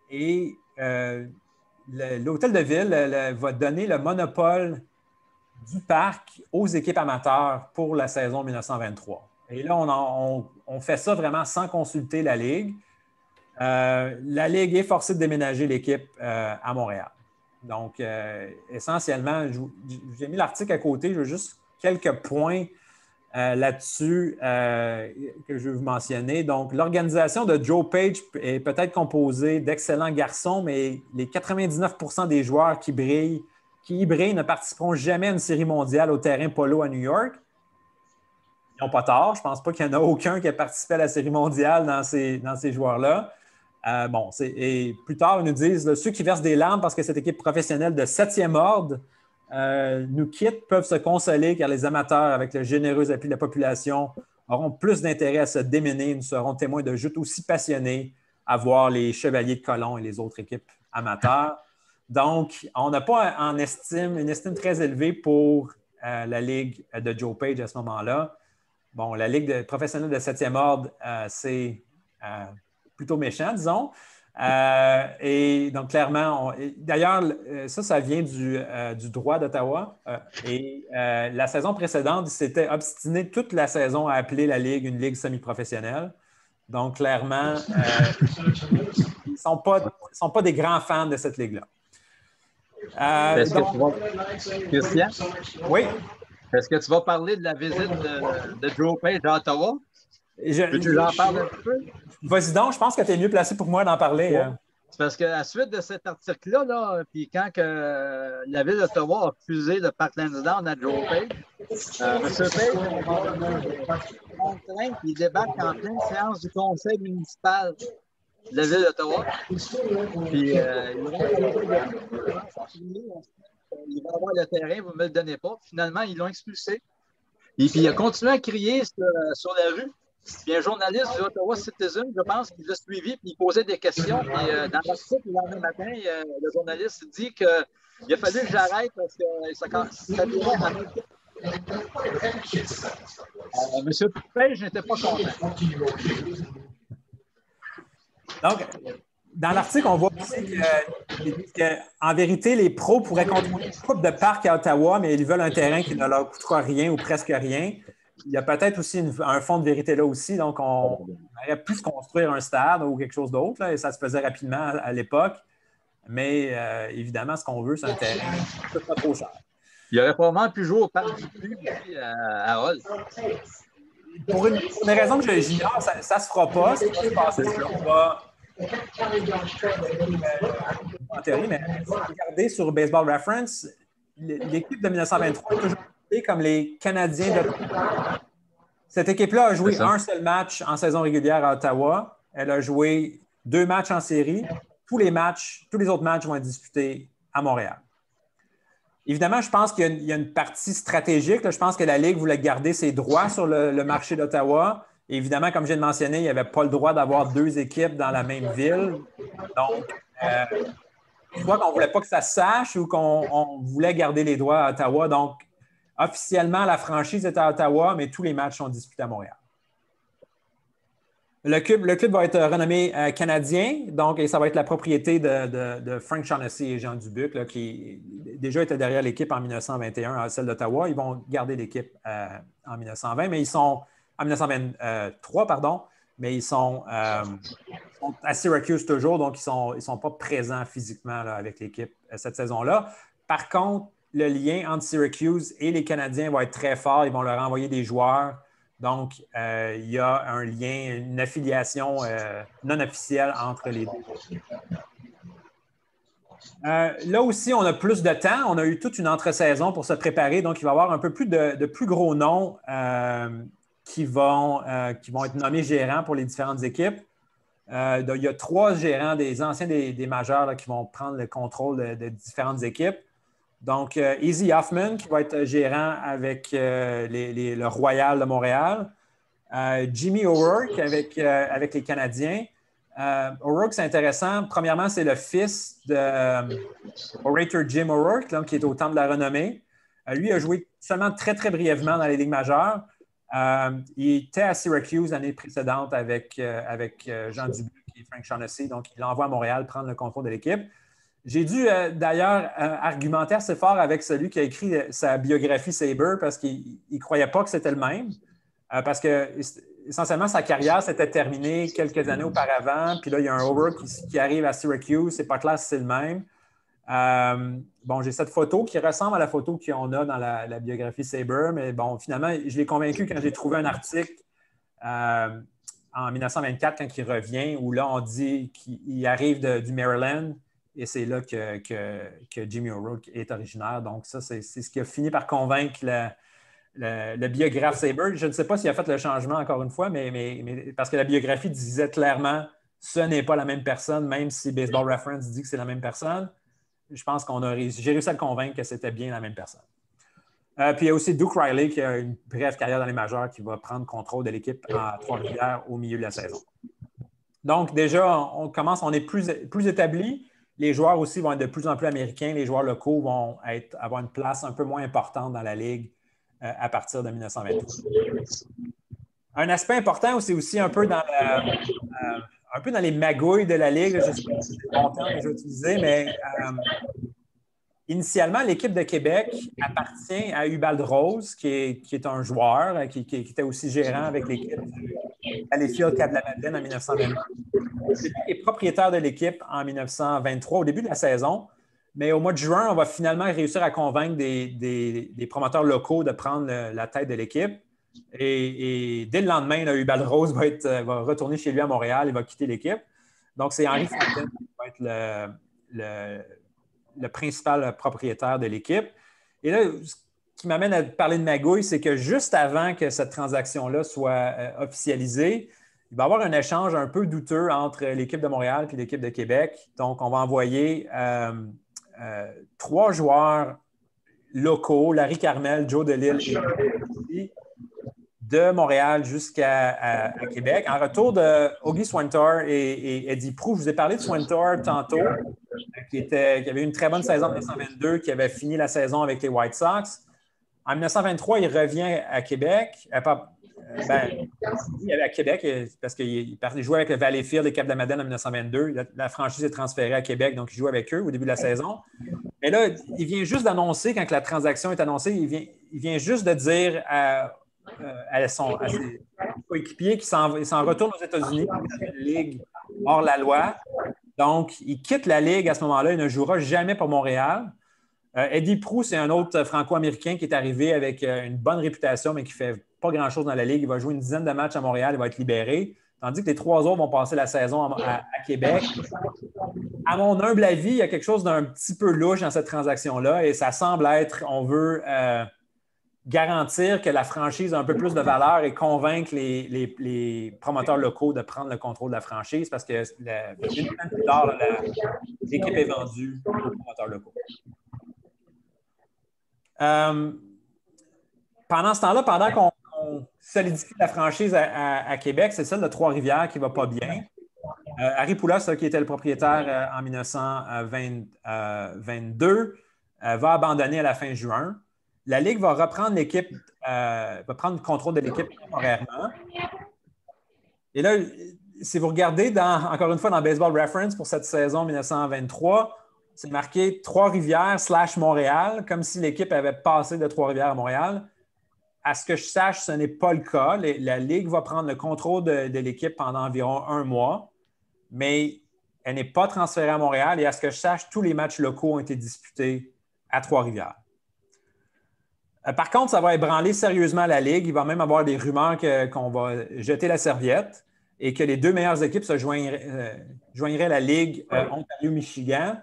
et l'hôtel de ville va donner le monopole du parc aux équipes amateurs pour la saison 1923. Et là, on fait ça vraiment sans consulter la Ligue. La Ligue est forcée de déménager l'équipe à Montréal. Donc, essentiellement, j'ai mis l'article à côté. Je veux juste quelques points là-dessus que je veux vous mentionner. Donc, l'organisation de Joe Page est peut-être composée d'excellents garçons, mais les 99% des joueurs qui y brillent ne participeront jamais à une série mondiale au terrain polo à New York. Ils n'ont pas tort. Je ne pense pas qu'il y en a aucun qui a participé à la série mondiale dans ces joueurs-là. Et plus tard, ils nous disent ceux qui versent des larmes parce que cette équipe professionnelle de 7e ordre nous quitte peuvent se consoler car les amateurs, avec le généreux appui de la population, auront plus d'intérêt à se démener et nous serons témoins de joutes aussi passionnés à voir les Chevaliers de Colomb et les autres équipes amateurs. Donc, on n'a pas une estime très élevée pour la Ligue de Joe Page à ce moment-là. Bon, la Ligue professionnelle de 7e ordre, c'est plutôt méchant, disons. Et donc, clairement, d'ailleurs, ça vient du droit d'Ottawa. La saison précédente, ils s'étaient obstinés toute la saison à appeler la Ligue une Ligue semi-professionnelle. Donc, clairement, ils ne sont pas des grands fans de cette Ligue-là. Christian? Oui? Est-ce que tu vas parler de la visite de Joe Page à Ottawa? Peux-tu en parler un peu? Vas-y donc, je pense que tu es mieux placé pour moi d'en parler. Ouais. C'est parce qu'à la suite de cet article-là, puis quand la ville d'Ottawa a refusé le parc Lansdowne à Joe Page, M. Page, il débarque en pleine séance du conseil municipal de la ville d'Ottawa. Puis il va avoir le terrain, vous ne me le donnez pas. Finalement, ils l'ont expulsé. Et puis il a continué à crier sur la rue. Puis un journaliste du Ottawa Citizen, je pense, qui l'a suivi, puis il posait des questions. Puis dans l'article, le lendemain matin, le journaliste dit qu'il a fallu que j'arrête parce que ça virait à M. Page n'était pas content. Donc, dans l'article, on voit aussi qu'en vérité, les pros pourraient contrôler une coupe de parc à Ottawa, mais ils veulent un terrain qui ne leur coûtera rien ou presque rien. Il y a peut-être aussi un fond de vérité là aussi. Donc, on aurait pu se construire un stade ou quelque chose d'autre, là, et ça se faisait rapidement à l'époque. Mais évidemment, ce qu'on veut, c'est un terrain qui ne coûte pas trop cher. Il aurait probablement pu jouer au parc du Puy à Hull. Pour une raison que j'ignore, ça ne se fera pas. Ça va se passer. On va en théorie, mais si vous regardez sur Baseball Reference, l'équipe de 1923 est toujours comme les Canadiens de... Cette équipe-là a joué un seul match en saison régulière à Ottawa. Elle a joué 2 matchs en série. Tous les autres matchs vont être disputés à Montréal. Évidemment, je pense qu'il y a une partie stratégique. Là. Je pense que la Ligue voulait garder ses droits sur le marché d'Ottawa. Et évidemment, comme je viens de mentionner, il n'y avait pas le droit d'avoir 2 équipes dans la même ville. Donc, soit qu'on ne voulait pas que ça se sache ou qu'on voulait garder les droits à Ottawa. Donc, officiellement, la franchise est à Ottawa, mais tous les matchs sont disputés à Montréal. Le club va être renommé Canadien, donc et ça va être la propriété de Frank Shaughnessy et Jean Dubuc, là, qui déjà étaient derrière l'équipe en 1921 à celle d'Ottawa. Ils vont garder l'équipe en 1920, mais ils sont en 1923, pardon, mais ils sont à Syracuse toujours, donc ils sont pas présents physiquement là, avec l'équipe cette saison-là. Par contre, le lien entre Syracuse et les Canadiens va être très fort. Ils vont leur envoyer des joueurs. Donc, il y a un lien, une affiliation non officielle entre les deux. Là aussi, on a plus de temps. On a eu toute une entre-saison pour se préparer. Donc, il va y avoir un peu plus de plus gros noms qui vont être nommés gérants pour les différentes équipes. Il y a 3 gérants, des anciens des majeurs là, qui vont prendre le contrôle de différentes équipes. Donc, Easy Hoffman, qui va être gérant avec le Royal de Montréal. Jimmy O'Rourke avec les Canadiens. O'Rourke, c'est intéressant. Premièrement, c'est le fils de orator Jim O'Rourke, là, qui est au temps de la renommée. Lui a joué seulement très, très brièvement dans les ligues majeures. Il était à Syracuse l'année précédente avec Jean Dubuc et Frank Shaughnessy. Donc, il l'envoie à Montréal prendre le contrôle de l'équipe. J'ai dû d'ailleurs argumenter assez fort avec celui qui a écrit sa biographie Sabre parce qu'il ne croyait pas que c'était le même. Parce que essentiellement, sa carrière s'était terminée quelques années auparavant. Puis là, il y a un O'Rourke qui arrive à Syracuse. C'est pas clair si c'est le même. J'ai cette photo qui ressemble à la photo qu'on a dans la biographie Sabre. Mais bon, finalement, je l'ai convaincu quand j'ai trouvé un article en 1924, quand il revient, où là, on dit qu'il arrive du Maryland. Et c'est là que Jimmy O'Rourke est originaire. Donc, ça, c'est ce qui a fini par convaincre le biographe Sabre. Je ne sais pas s'il a fait le changement encore une fois, mais parce que la biographie disait clairement ce n'est pas la même personne, même si Baseball Reference dit que c'est la même personne. Je pense j'ai réussi à le convaincre que c'était bien la même personne. Puis il y a aussi Duke Riley qui a une brève carrière dans les majeurs qui va prendre contrôle de l'équipe à Trois-Rivières au milieu de la saison. Donc, déjà, on est plus établi. Les joueurs aussi vont être de plus en plus américains. Les joueurs locaux vont avoir une place un peu moins importante dans la Ligue à partir de 1923. Un aspect important, c'est aussi un peu dans les magouilles de la Ligue. Je ne sais pas si c'est le bon terme que je vais utiliser, mais initialement, l'équipe de Québec appartient à Ubald Rose, qui est un joueur qui était aussi gérant avec l'équipe à Valleyfield Cap-de-la-Madeleine en 1922. C'est lui qui est propriétaire de l'équipe en 1923, au début de la saison. Mais au mois de juin, on va finalement réussir à convaincre des promoteurs locaux de prendre la tête de l'équipe. Et dès le lendemain, là, Ubald Rose va retourner chez lui à Montréal et va quitter l'équipe. Donc, c'est Henri Fontaine qui va être le principal propriétaire de l'équipe. Et là, ce qui m'amène à parler de magouille, c'est que juste avant que cette transaction-là soit officialisée, il va y avoir un échange un peu douteux entre l'équipe de Montréal et l'équipe de Québec. Donc, on va envoyer 3 joueurs locaux, Larry Carmel, Joe Delisle et de Montréal jusqu'à Québec. En retour de Augie Swantor et Eddie Proulx, je vous ai parlé de Swantor tantôt, qui avait eu une très bonne saison en 1922, qui avait fini la saison avec les White Sox. En 1923, il revient à Québec. Il est à Québec parce qu'il jouait avec le Valleyfield et Cap-de-la-Madeleine en 1922. La franchise est transférée à Québec, donc il joue avec eux au début de la saison. Mais là, il vient juste d'annoncer, quand la transaction est annoncée, il vient juste de dire à ses coéquipiers qu'il s'en retourne aux États-Unis dans une ligue hors la loi. Donc, il quitte la ligue à ce moment-là. Il ne jouera jamais pour Montréal. Eddie Proulx, c'est un autre Franco-Américain qui est arrivé avec une bonne réputation, mais qui ne fait pas grand-chose dans la ligue. Il va jouer une dizaine de matchs à Montréal. Il va être libéré. Tandis que les 3 autres vont passer la saison à Québec. À mon humble avis, il y a quelque chose d'un petit peu louche dans cette transaction-là. Et ça semble être, on veut garantir que la franchise a un peu plus de valeur et convaincre les promoteurs locaux de prendre le contrôle de la franchise parce que une semaine plus tard, l'équipe est vendue aux promoteurs locaux. Pendant ce temps-là, pendant qu'on solidifie la franchise à Québec, c'est celle de Trois-Rivières qui ne va pas bien. Harry Poulos, qui était le propriétaire en 1922, va abandonner à la fin juin. La Ligue va reprendre l'équipe, va prendre le contrôle de l'équipe temporairement. Et là, si vous regardez, encore une fois, dans Baseball Reference pour cette saison 1923, c'est marqué Trois-Rivières / Montréal, comme si l'équipe avait passé de Trois-Rivières à Montréal. À ce que je sache, ce n'est pas le cas. La Ligue va prendre le contrôle de l'équipe pendant environ 1 mois, mais elle n'est pas transférée à Montréal. Et à ce que je sache, tous les matchs locaux ont été disputés à Trois-Rivières. Par contre, ça va ébranler sérieusement la Ligue. Il va même avoir des rumeurs qu'on va jeter la serviette et que les 2 meilleures équipes se joindraient la Ligue Ontario-Michigan.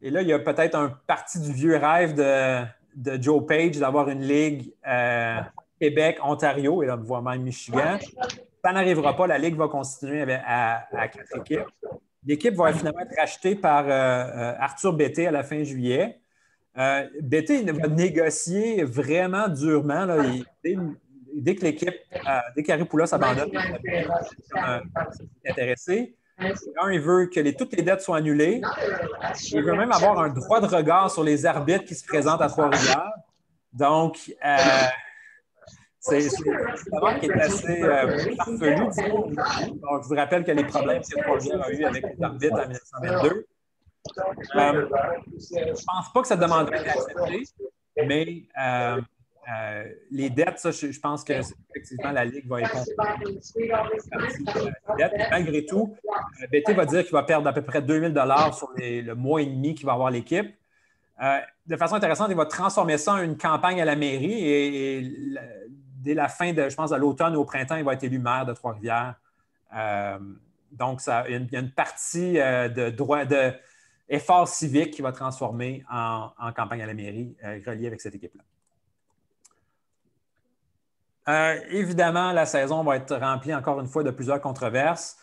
Et là, il y a peut-être un parti du vieux rêve de Joe Page d'avoir une Ligue Québec, Ontario, et là, voire même Michigan. Ça n'arrivera pas. La Ligue va continuer à 4 équipes. L'équipe va finalement être rachetée par Arthur Bété à la fin juillet. Bété va négocier vraiment durement. Là, dès que l'équipe, dès qu'Aripoulos abandonne, c'est intéressé. Il veut que toutes les dettes soient annulées. Il veut même avoir un droit de regard sur les arbitres qui se présentent à Trois-Rivières. Donc, c'est un demande qui est assez farfelu, disons. Donc, je vous rappelle que les problèmes que Trois-Rivières a eu avec les arbitres en 1922. Je ne pense pas que cette demande a été acceptée, mais les dettes, ça, je pense que effectivement la Ligue va répondre dettes. Malgré tout, Bété va dire qu'il va perdre à peu près 2 000 sur le mois et demi qu'il va avoir l'équipe. De façon intéressante, il va transformer ça en une campagne à la mairie et dès la fin, je pense, de l'automne ou au printemps, il va être élu maire de Trois-Rivières. Donc, il y a une partie d'effort civique qui va transformer en campagne à la mairie reliée avec cette équipe-là. Évidemment, la saison va être remplie encore une fois de plusieurs controverses.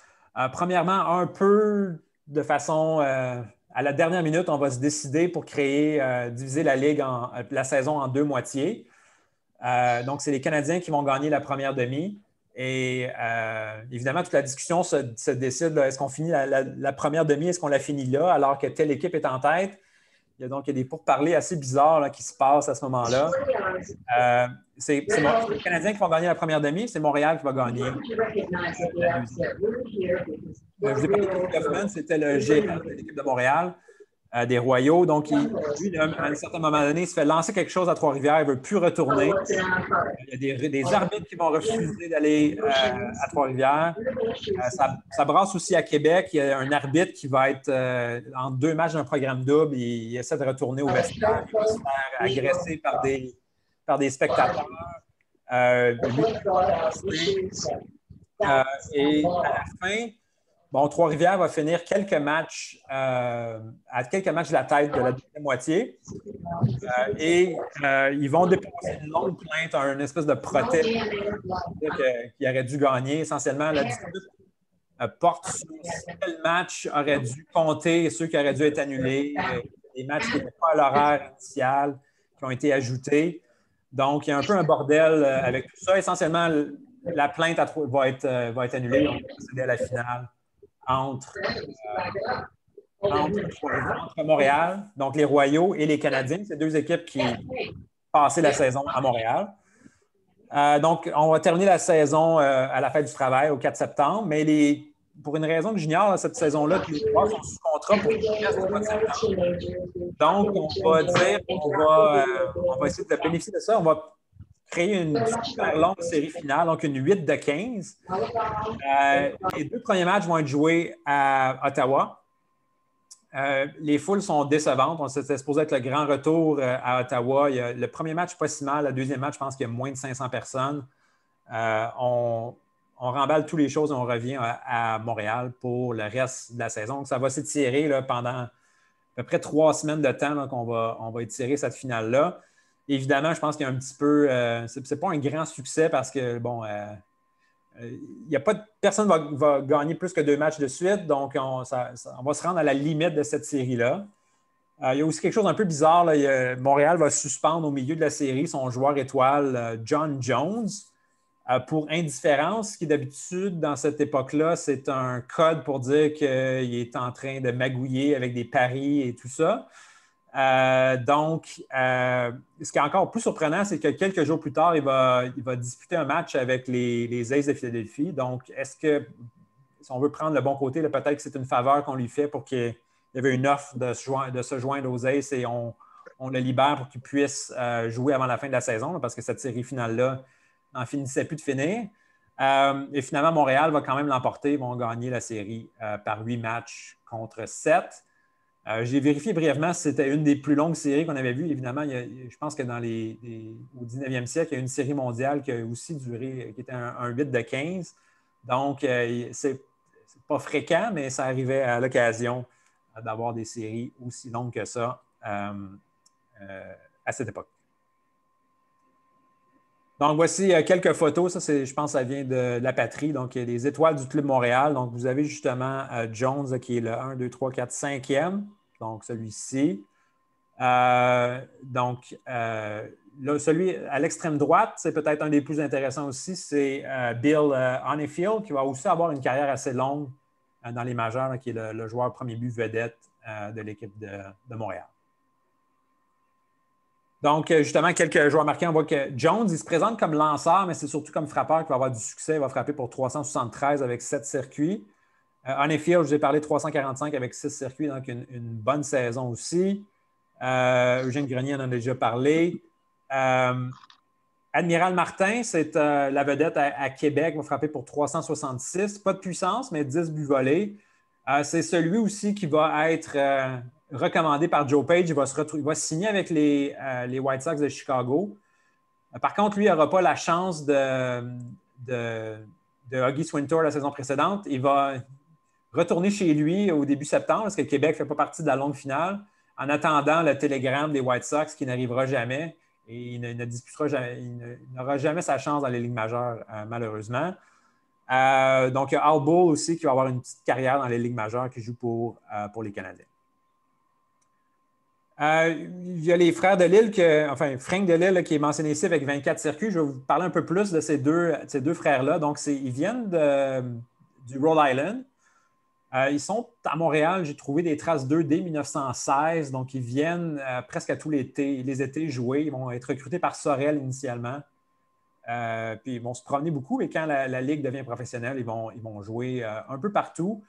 Premièrement, un peu de façon à la dernière minute, on va se décider pour diviser la Ligue, la saison en 2 moitiés. Donc, c'est les Canadiens qui vont gagner la première demi. Et évidemment, toute la discussion se décide, est-ce qu'on finit la première demi, est-ce qu'on la finit là, alors que telle équipe est en tête? Il y a des pourparlers assez bizarres là, qui se passent à ce moment-là. C'est les Canadiens qui vont gagner la première demi, c'est Montréal qui va gagner la deuxième. Je vous ai parlé de Hoffman, c'était le gérant de l'équipe de Montréal, des Royaux. Donc, lui, à un certain moment donné, il se fait lancer quelque chose à Trois-Rivières, il ne veut plus retourner. Il y a des arbitres qui vont refuser d'aller à Trois-Rivières. Ça brasse aussi à Québec. Il y a un arbitre qui va être en 2 matchs d'un programme double. Il essaie de retourner au vestiaire. Il va se faire agresser par des spectateurs. Et à la fin, Trois-Rivières va finir à quelques matchs de la tête de la deuxième moitié. Ils vont déposer une longue plainte à une espèce de protest qui aurait dû gagner. Essentiellement, la dispute porte sur quel match aurait dû compter et ceux qui auraient dû être annulés, les matchs qui n'étaient pas à l'horaire initial, qui ont été ajoutés. Donc, il y a un peu un bordel avec tout ça. Essentiellement, la plainte va être annulée. On va procéder à la finale entre Montréal, donc les Royaux et les Canadiens. C'est 2 équipes qui passaient la saison à Montréal. Donc, on va terminer la saison à la fête du travail au 4 septembre, mais pour une raison que j'ignore, cette saison-là, tous les joueurs sont sous contrat pour le reste du mois de septembre. Donc, on va dire on va essayer de bénéficier de ça. On va créer une super longue série finale, donc une 8 de 15. Les 2 premiers matchs vont être joués à Ottawa. Les foules sont décevantes. C'était supposé être le grand retour à Ottawa. Le premier match, pas si mal. Le deuxième match, je pense qu'il y a moins de 500 personnes. On remballe toutes les choses et on revient à Montréal pour le reste de la saison. Donc, ça va s'étirer pendant à peu près 3 semaines de temps qu'on va étirer cette finale-là. Évidemment, je pense qu'il y a un petit peu... c'est pas un grand succès parce que, personne ne va gagner plus que 2 matchs de suite. Donc, on va se rendre à la limite de cette série-là. Il y a aussi quelque chose d'un peu bizarre. Là. Montréal va suspendre au milieu de la série son joueur étoile, John Jones, pour indifférence, qui d'habitude, dans cette époque-là, c'est un code pour dire qu'il est en train de magouiller avec des paris et tout ça. Ce qui est encore plus surprenant, c'est que quelques jours plus tard, il va disputer un match avec les Aces de Philadelphie. Donc, est-ce que, si on veut prendre le bon côté, peut-être que c'est une faveur qu'on lui fait pour qu'il y avait une offre de se joindre aux Aces et on le libère pour qu'il puisse jouer avant la fin de la saison, là, parce que cette série finale-là n'en finissait plus de finir. Et finalement, Montréal va quand même l'emporter. Ils vont gagner la série par 8 matchs contre 7. J'ai vérifié brièvement si c'était une des plus longues séries qu'on avait vues. Évidemment, je pense que au 19e siècle, il y a une série mondiale qui a aussi duré, qui était un 8 de 15. Donc, c'est pas fréquent, mais ça arrivait à l'occasion d'avoir des séries aussi longues que ça à cette époque. Donc, voici quelques photos. Ça, je pense que ça vient de la patrie. Donc, il y a les étoiles du Club Montréal. Donc, vous avez justement Jones qui est le 1, 2, 3, 4, 5e. Donc, celui-ci. Celui à l'extrême droite, c'est peut-être un des plus intéressants aussi. C'est Bill Honeyfield qui va aussi avoir une carrière assez longue dans les majeurs, qui est le joueur premier but vedette de l'équipe de Montréal. Donc, justement, quelques joueurs marqués. On voit que Jones, il se présente comme lanceur, mais c'est surtout comme frappeur qui va avoir du succès. Il va frapper pour 373 avec 7 circuits. Honeyfield, je vous ai parlé 345 avec 6 circuits, donc une bonne saison aussi. Eugène Grenier en a déjà parlé. Admiral Martin, c'est la vedette à Québec, va frapper pour 366. Pas de puissance, mais 10 buts volés. C'est celui aussi qui va être recommandé par Joe Page. Il va signer avec les White Sox de Chicago. Par contre, lui, il n'aura pas la chance de Huggy Swinton la saison précédente. Il va retourner chez lui au début septembre, parce que Québec ne fait pas partie de la longue finale, en attendant le télégramme des White Sox qui n'arrivera jamais. Et il n'aura jamais sa chance dans les ligues majeures, malheureusement. Donc, il y a Al Bull aussi qui va avoir une petite carrière dans les ligues majeures qui joue pour les Canadiens. Il y a les frères de Lille, Frank de Lille qui est mentionné ici avec 24 circuits. Je vais vous parler un peu plus de ces deux frères-là. Donc, ils viennent du Rhode Island. Ils sont à Montréal. J'ai trouvé des traces d'eux dès 1916. Donc, ils viennent presque à tous les étés jouer. Ils vont être recrutés par Sorel initialement. Puis, ils vont se promener beaucoup. Et quand la Ligue devient professionnelle, ils vont jouer un peu partout.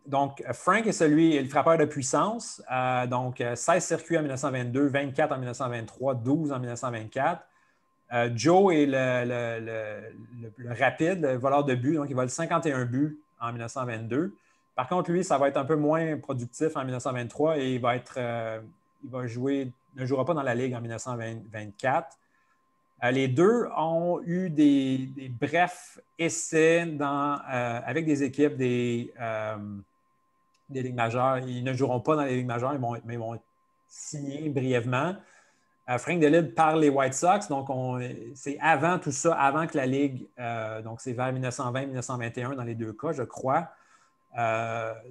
Donc, Frank est le frappeur de puissance. Donc, 16 circuits en 1922, 24 en 1923, 12 en 1924. Joe est le rapide, le voleur de but. Donc, il vole 51 buts en 1922. Par contre, lui, ça va être un peu moins productif en 1923 et ne jouera pas dans la Ligue en 1924. Les deux ont eu des brefs essais avec des équipes des Ligues majeures. Ils ne joueront pas dans les Ligues majeures, mais ils vont signer brièvement. Frank de Lille par les White Sox, donc c'est avant tout ça, avant que la Ligue, donc c'est vers 1920-1921 dans les deux cas, je crois.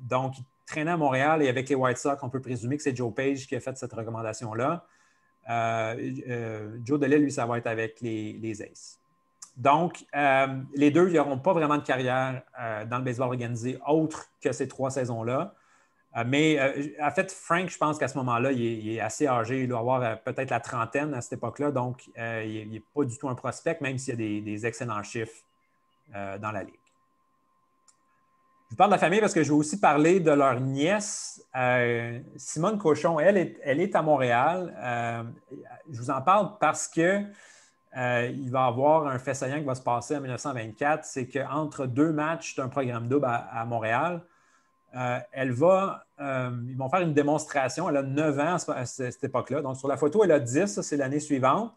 Donc, il traînait à Montréal et avec les White Sox, on peut présumer que c'est Joe Page qui a fait cette recommandation-là. Joe de Lille, lui, ça va être avec les Aces. Donc, les deux, ils n'auront pas vraiment de carrière dans le baseball organisé autre que ces 3 saisons-là. Mais en fait, Frank, je pense qu'à ce moment-là, il est assez âgé. Il doit avoir peut-être la trentaine à cette époque-là. Donc, il n'est pas du tout un prospect, même s'il y a des excellents chiffres dans la Ligue. Je vous parle de la famille parce que je vais aussi parler de leur nièce, Simone Cochon. Elle est à Montréal. Je vous en parle parce que il va y avoir un fait saillant qui va se passer en 1924. C'est qu'entre 2 matchs d'un programme double à Montréal, ils vont faire une démonstration. Elle a 9 ans à cette époque-là. Donc, sur la photo, elle a 10, ça, c'est l'année suivante.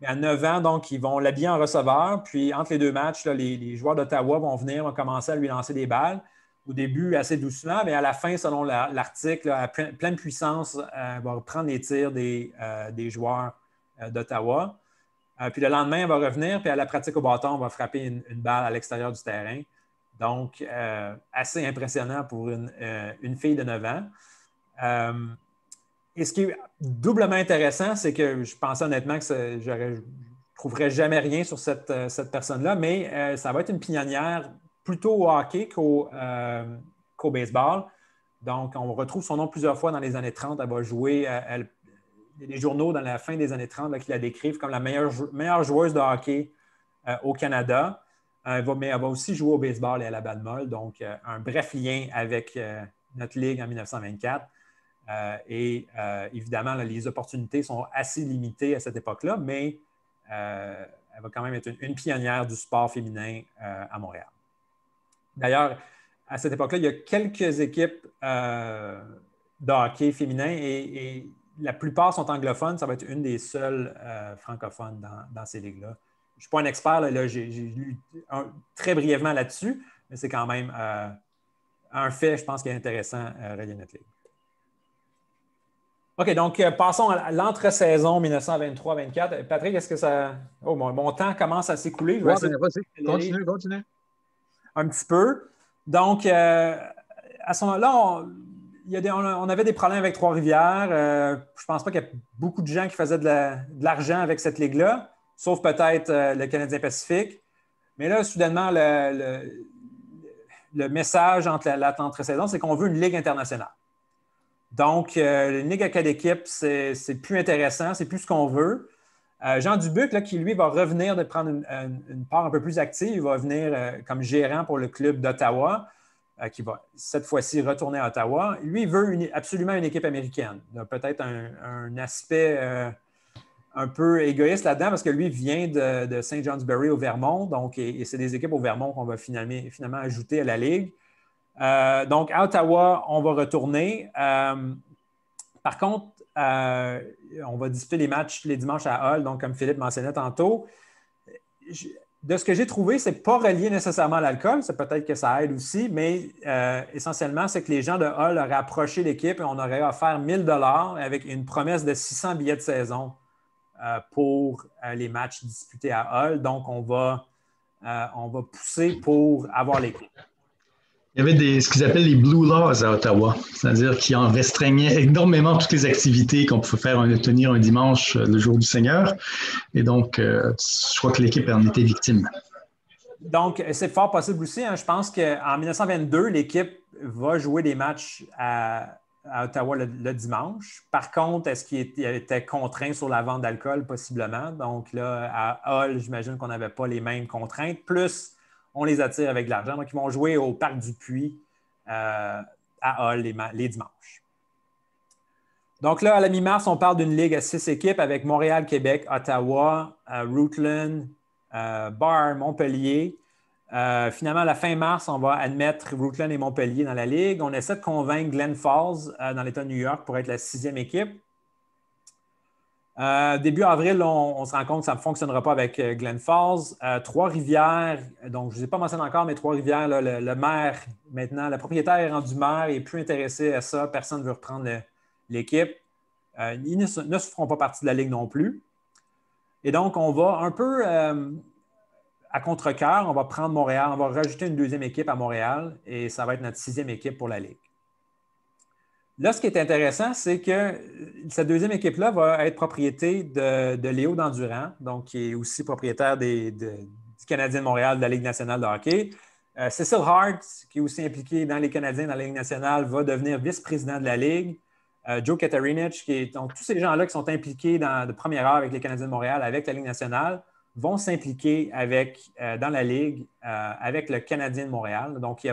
Mais à 9 ans, donc, ils vont l'habiller en receveur. Puis, entre les 2 matchs, là, les joueurs d'Ottawa vont commencer à lui lancer des balles. Au début, assez doucement, mais à la fin, selon l'article, à pleine puissance, elle va reprendre les tirs des joueurs d'Ottawa. Puis, le lendemain, elle va revenir. Puis, à la pratique au bâton, on va frapper une balle à l'extérieur du terrain. Donc, assez impressionnant pour une fille de 9 ans. Et ce qui est doublement intéressant, c'est que je pensais honnêtement que je ne trouverais jamais rien sur cette personne-là, mais ça va être une pionnière plutôt au hockey qu'au baseball. Donc, on retrouve son nom plusieurs fois dans les années 30. Elle va jouer, il y a des journaux dans la fin des années 30 là, qui la décrivent comme la meilleure joueuse de hockey au Canada. Mais elle va aussi jouer au baseball et à la balle molle. Donc, un bref lien avec notre ligue en 1924. Évidemment, là, les opportunités sont assez limitées à cette époque-là, mais elle va quand même être une pionnière du sport féminin à Montréal. D'ailleurs, à cette époque-là, il y a quelques équipes de hockey féminin et la plupart sont anglophones. Ça va être une des seules francophones dans ces ligues-là. Je ne suis pas un expert, là, j'ai lu très brièvement là-dessus, mais c'est quand même un fait, je pense, qui est intéressant relié à notre ligue. OK, donc passons à l'entre-saison 1923-24. Patrick, est-ce que ça... Oh, mon temps commence à s'écouler. Vas-y, continue. Un petit peu. Donc, à ce moment-là, on avait des problèmes avec Trois-Rivières. Je ne pense pas qu'il y a beaucoup de gens qui faisaient de l'argent avec cette ligue-là, sauf peut-être le Canadien Pacifique. Mais là, soudainement, le message entre l'entre-saison, c'est qu'on veut une ligue internationale. Donc, une ligue à 4 équipes, c'est plus intéressant, c'est plus ce qu'on veut. Jean Dubuc, là, qui lui va revenir de prendre une part un peu plus active, il va venir comme gérant pour le club d'Ottawa, qui va cette fois-ci retourner à Ottawa. Lui, il veut absolument une équipe américaine. Il a peut-être un aspect un peu égoïste là-dedans parce que lui vient de St. Johnsbury au Vermont, donc, et c'est des équipes au Vermont qu'on va finalement ajouter à la ligue. Donc, à Ottawa, on va retourner. Par contre, on va disputer les matchs les dimanches à Hull, donc comme Philippe mentionnait tantôt. De ce que j'ai trouvé, ce n'est pas relié nécessairement à l'alcool. C'est peut-être que ça aide aussi, mais essentiellement, c'est que les gens de Hull auraient approché l'équipe et on aurait offert 1 000 $ avec une promesse de 600 billets de saison pour les matchs disputés à Hull. Donc, on va pousser pour avoir l'équipe. Il y avait ce qu'ils appellent les Blue Laws à Ottawa, c'est-à-dire qu'ils en restreignaient énormément toutes les activités qu'on pouvait tenir un dimanche, le jour du Seigneur. Et donc, je crois que l'équipe en était victime. Donc, c'est fort possible aussi. Hein. Je pense qu'en 1922, l'équipe va jouer des matchs à Ottawa le dimanche. Par contre, est-ce qu'il était contraint sur la vente d'alcool? Possiblement. Donc là, à Hull, j'imagine qu'on n'avait pas les mêmes contraintes. Plus, on les attire avec de l'argent. Donc, ils vont jouer au Parc du Puy à Hull les dimanches. Donc là, à la mi-mars, on parle d'une ligue à 6 équipes avec Montréal, Québec, Ottawa, Rutland, Bar, Montpellier. Finalement, à la fin mars, on va admettre Rutland et Montpellier dans la ligue. On essaie de convaincre Glen Falls dans l'État de New York pour être la 6e équipe. Début avril, on se rend compte que ça ne fonctionnera pas avec Glen Falls. Trois-Rivières, donc je ne vous ai pas mentionné encore, mais Trois-Rivières, là, le maire, maintenant, le propriétaire est rendu maire, il n'est plus intéressé à ça, personne ne veut reprendre l'équipe. Ils ne se feront pas partie de la ligue non plus. Et donc, on va un peu à contre-cœur, on va prendre Montréal, on va rajouter une 2e équipe à Montréal et ça va être notre 6e équipe pour la ligue. Là, ce qui est intéressant, c'est que cette 2e équipe-là va être propriété de Léo Dandurand, donc qui est aussi propriétaire du Canadien de Montréal de la Ligue nationale de hockey. Cecil Hart, qui est aussi impliqué dans les Canadiens dans la Ligue nationale, va devenir vice-président de la Ligue. Joe Katarinich, donc tous ces gens-là qui sont impliqués de première heure avec les Canadiens de Montréal, avec la Ligue nationale, vont s'impliquer dans la Ligue avec le Canadien de Montréal. Donc,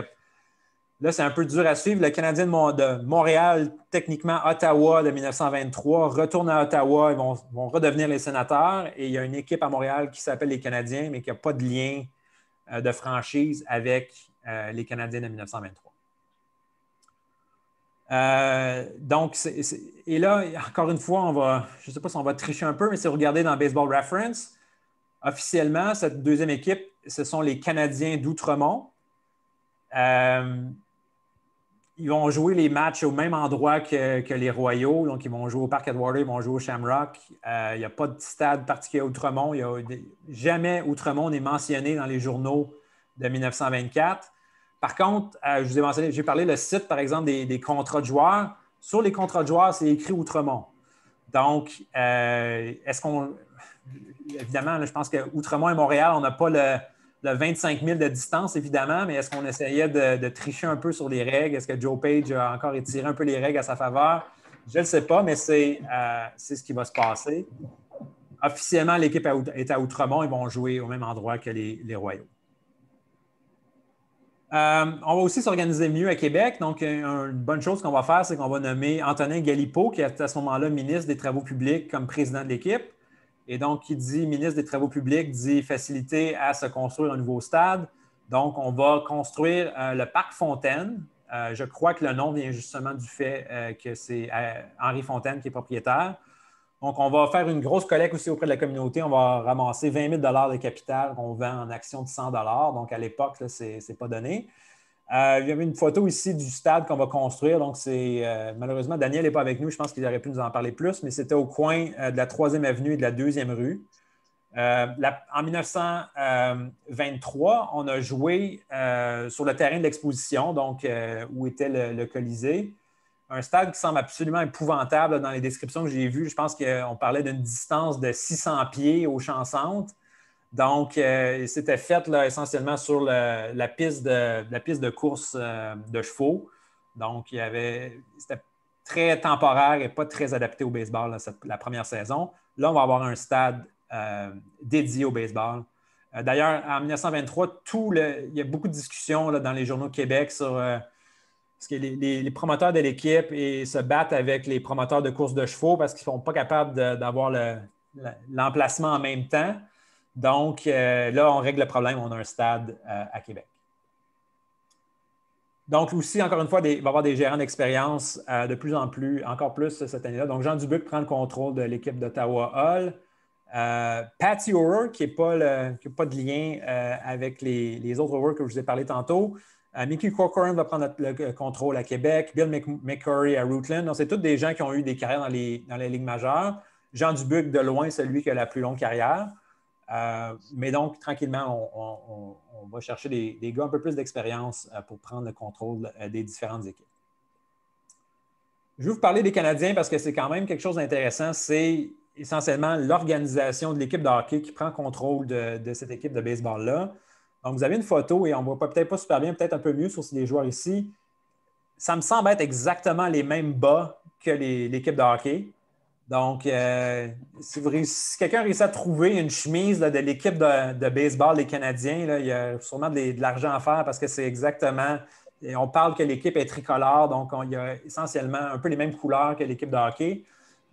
là, c'est un peu dur à suivre. Le Canadien de Montréal, techniquement Ottawa de 1923, retourne à Ottawa, ils vont redevenir les Sénateurs. Et il y a une équipe à Montréal qui s'appelle les Canadiens, mais qui n'a pas de lien de franchise avec les Canadiens de 1923. Donc, et là, encore une fois, je ne sais pas si on va tricher un peu, mais si vous regardez dans Baseball Reference, officiellement, cette 2e équipe, ce sont les Canadiens d'Outremont. Ils vont jouer les matchs au même endroit que les Royaux. Donc, ils vont jouer au Parc Edwards, ils vont jouer au Shamrock. Il n'y a pas de stade particulier à Outremont. Jamais Outremont n'est mentionné dans les journaux de 1924. Par contre, je vous ai mentionné, j'ai parlé le site, par exemple, des contrats de joueurs. Sur les contrats de joueurs, c'est écrit Outremont. Donc, évidemment, là, je pense que Outremont et Montréal, on n'a pas le 25 000 de distance, évidemment, mais est-ce qu'on essayait de tricher un peu sur les règles? Est-ce que Joe Page a encore étiré un peu les règles à sa faveur? Je ne sais pas, mais c'est ce qui va se passer. Officiellement, l'équipe est à Outremont. Ils vont jouer au même endroit que les Royaux. On va aussi s'organiser mieux à Québec. Donc, une bonne chose qu'on va faire, c'est qu'on va nommer Antonin Galipeau, qui est à ce moment-là ministre des Travaux publics, comme président de l'équipe. Et donc, qui dit ministre des Travaux publics, dit faciliter à se construire un nouveau stade. Donc, on va construire le Parc Fontaine. Je crois que le nom vient justement du fait que c'est Henri Fontaine qui est propriétaire. Donc, on va faire une grosse collecte aussi auprès de la communauté. On va ramasser 20 000 de capital qu'on vend en action de 100 $. Donc, à l'époque, ce n'est pas donné. Il y avait une photo ici du stade qu'on va construire. Donc, malheureusement, Daniel n'est pas avec nous. Je pense qu'il aurait pu nous en parler plus, mais c'était au coin de la 3e avenue et de la 2e rue. En 1923, on a joué sur le terrain de l'exposition, donc où était le Colisée. Un stade qui semble absolument épouvantable dans les descriptions que j'ai vues. Je pense qu'on parlait d'une distance de 600 pieds au champ centre. Donc, c'était fait là, essentiellement sur la piste de course de chevaux. Donc, c'était très temporaire et pas très adapté au baseball la première saison. Là, on va avoir un stade dédié au baseball. D'ailleurs, en 1923, il y a beaucoup de discussions là, dans les journaux de Québec sur parce que les promoteurs de l'équipe se battent avec les promoteurs de courses de chevaux parce qu'ils ne sont pas capables d'avoir l'emplacement en même temps. Donc, là, on règle le problème. On a un stade à Québec. Donc, aussi, encore une fois, il va y avoir des gérants d'expérience de plus en plus, encore plus cette année-là. Donc, Jean Dubuc prend le contrôle de l'équipe d'Ottawa Hull. Patty O'Rourke, qui n'a pas de lien avec les autres O'Rourke que je vous ai parlé tantôt. Mickey Corcoran va prendre le contrôle à Québec. Bill McCurry à Rutland. Donc, c'est tous des gens qui ont eu des carrières dans les ligues majeures. Jean Dubuc, de loin, celui qui a la plus longue carrière. Mais donc, tranquillement, on va chercher des gars un peu plus d'expérience pour prendre le contrôle des différentes équipes. Je vais vous parler des Canadiens parce que c'est quand même quelque chose d'intéressant. C'est essentiellement l'organisation de l'équipe de hockey qui prend contrôle de cette équipe de baseball-là. Donc, vous avez une photo et on ne voit peut-être pas super bien, peut-être un peu mieux sur les joueurs ici. Ça me semble être exactement les mêmes bas que l'équipe de hockey. Donc, si quelqu'un réussit à trouver une chemise là, de l'équipe de baseball des Canadiens, là, il y a sûrement de l'argent à faire parce que c'est exactement... On parle que l'équipe est tricolore, donc il y a essentiellement un peu les mêmes couleurs que l'équipe de hockey.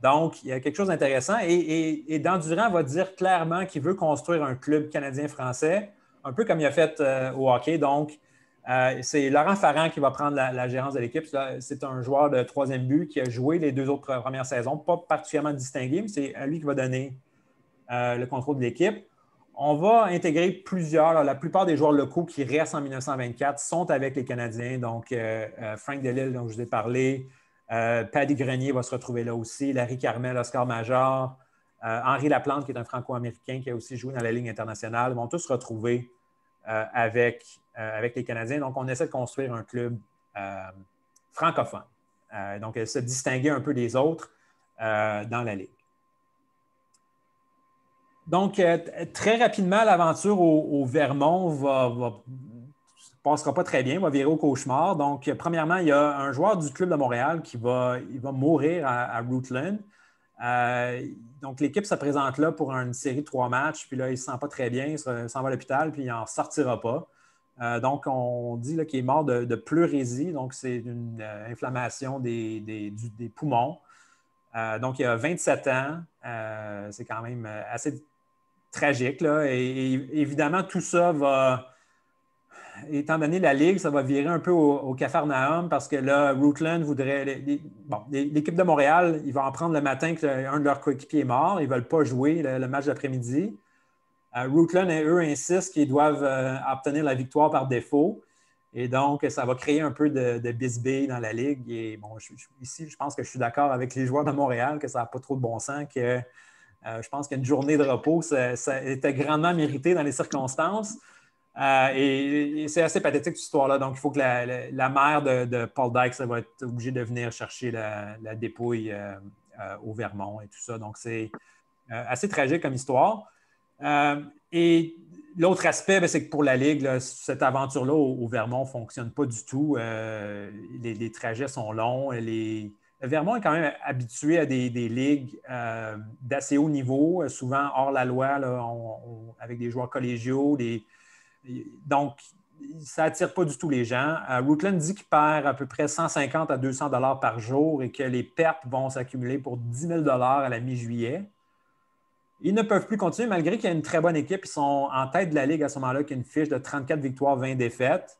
Donc, il y a quelque chose d'intéressant. Et Dan Durand va dire clairement qu'il veut construire un club canadien-français, un peu comme il a fait au hockey. Donc, c'est Laurent Farrand qui va prendre la gérance de l'équipe. C'est un joueur de troisième but qui a joué les 2 autres premières saisons, pas particulièrement distingué, mais c'est à lui qui va donner le contrôle de l'équipe. On va intégrer la plupart des joueurs locaux qui restent en 1924 sont avec les Canadiens. Donc, Frank Delisle, dont je vous ai parlé, Paddy Grenier va se retrouver là aussi, Larry Carmel, Oscar Major, Henri Laplante, qui est un Franco-Américain qui a aussi joué dans la Ligue internationale, vont tous se retrouver avec les Canadiens. Donc, on essaie de construire un club francophone. Donc, se distinguer un peu des autres dans la Ligue. Donc, très rapidement, l'aventure au Vermont ne passera pas très bien, va virer au cauchemar. Donc, premièrement, il y a un joueur du Club de Montréal il va mourir à Rutland. Donc, l'équipe se présente là pour une série de 3 matchs, puis là, il ne se sent pas très bien, il s'en va à l'hôpital, puis il n'en sortira pas. Donc, on dit qu'il est mort de pleurésie, donc c'est une inflammation des poumons. Donc, il a 27 ans, c'est quand même assez tragique, là. Et évidemment, tout ça étant donné la Ligue, ça va virer un peu au Capharnaüm parce que là, Rutland voudrait... l'équipe de Montréal, ils vont en prendre le matin qu'un de leurs coéquipiers est mort. Ils ne veulent pas jouer le match d'après-midi. Rutland, eux, insistent qu'ils doivent obtenir la victoire par défaut. Et donc, ça va créer un peu de bisbille dans la Ligue. Et bon, ici, je pense que je suis d'accord avec les joueurs de Montréal que ça n'a pas trop de bon sens, que je pense qu'une journée de repos, ça était grandement mérité dans les circonstances. Et c'est assez pathétique, cette histoire-là. Donc, il faut que la mère de Paul Dykes va être obligée de venir chercher la dépouille au Vermont et tout ça. Donc, c'est assez tragique comme histoire. Et l'autre aspect, c'est que pour la Ligue, là, cette aventure-là au Vermont ne fonctionne pas du tout. Les trajets sont longs. Le Vermont est quand même habitué à des ligues d'assez haut niveau, souvent hors la loi, là, avec des joueurs collégiaux. Donc, ça n'attire pas du tout les gens. Rootland dit qu'il perd à peu près 150 à 200 $ par jour et que les pertes vont s'accumuler pour 10 000 $ à la mi-juillet. Ils ne peuvent plus continuer malgré qu'il y a une très bonne équipe. Ils sont en tête de la Ligue à ce moment-là, qui a une fiche de 34 victoires, 20 défaites.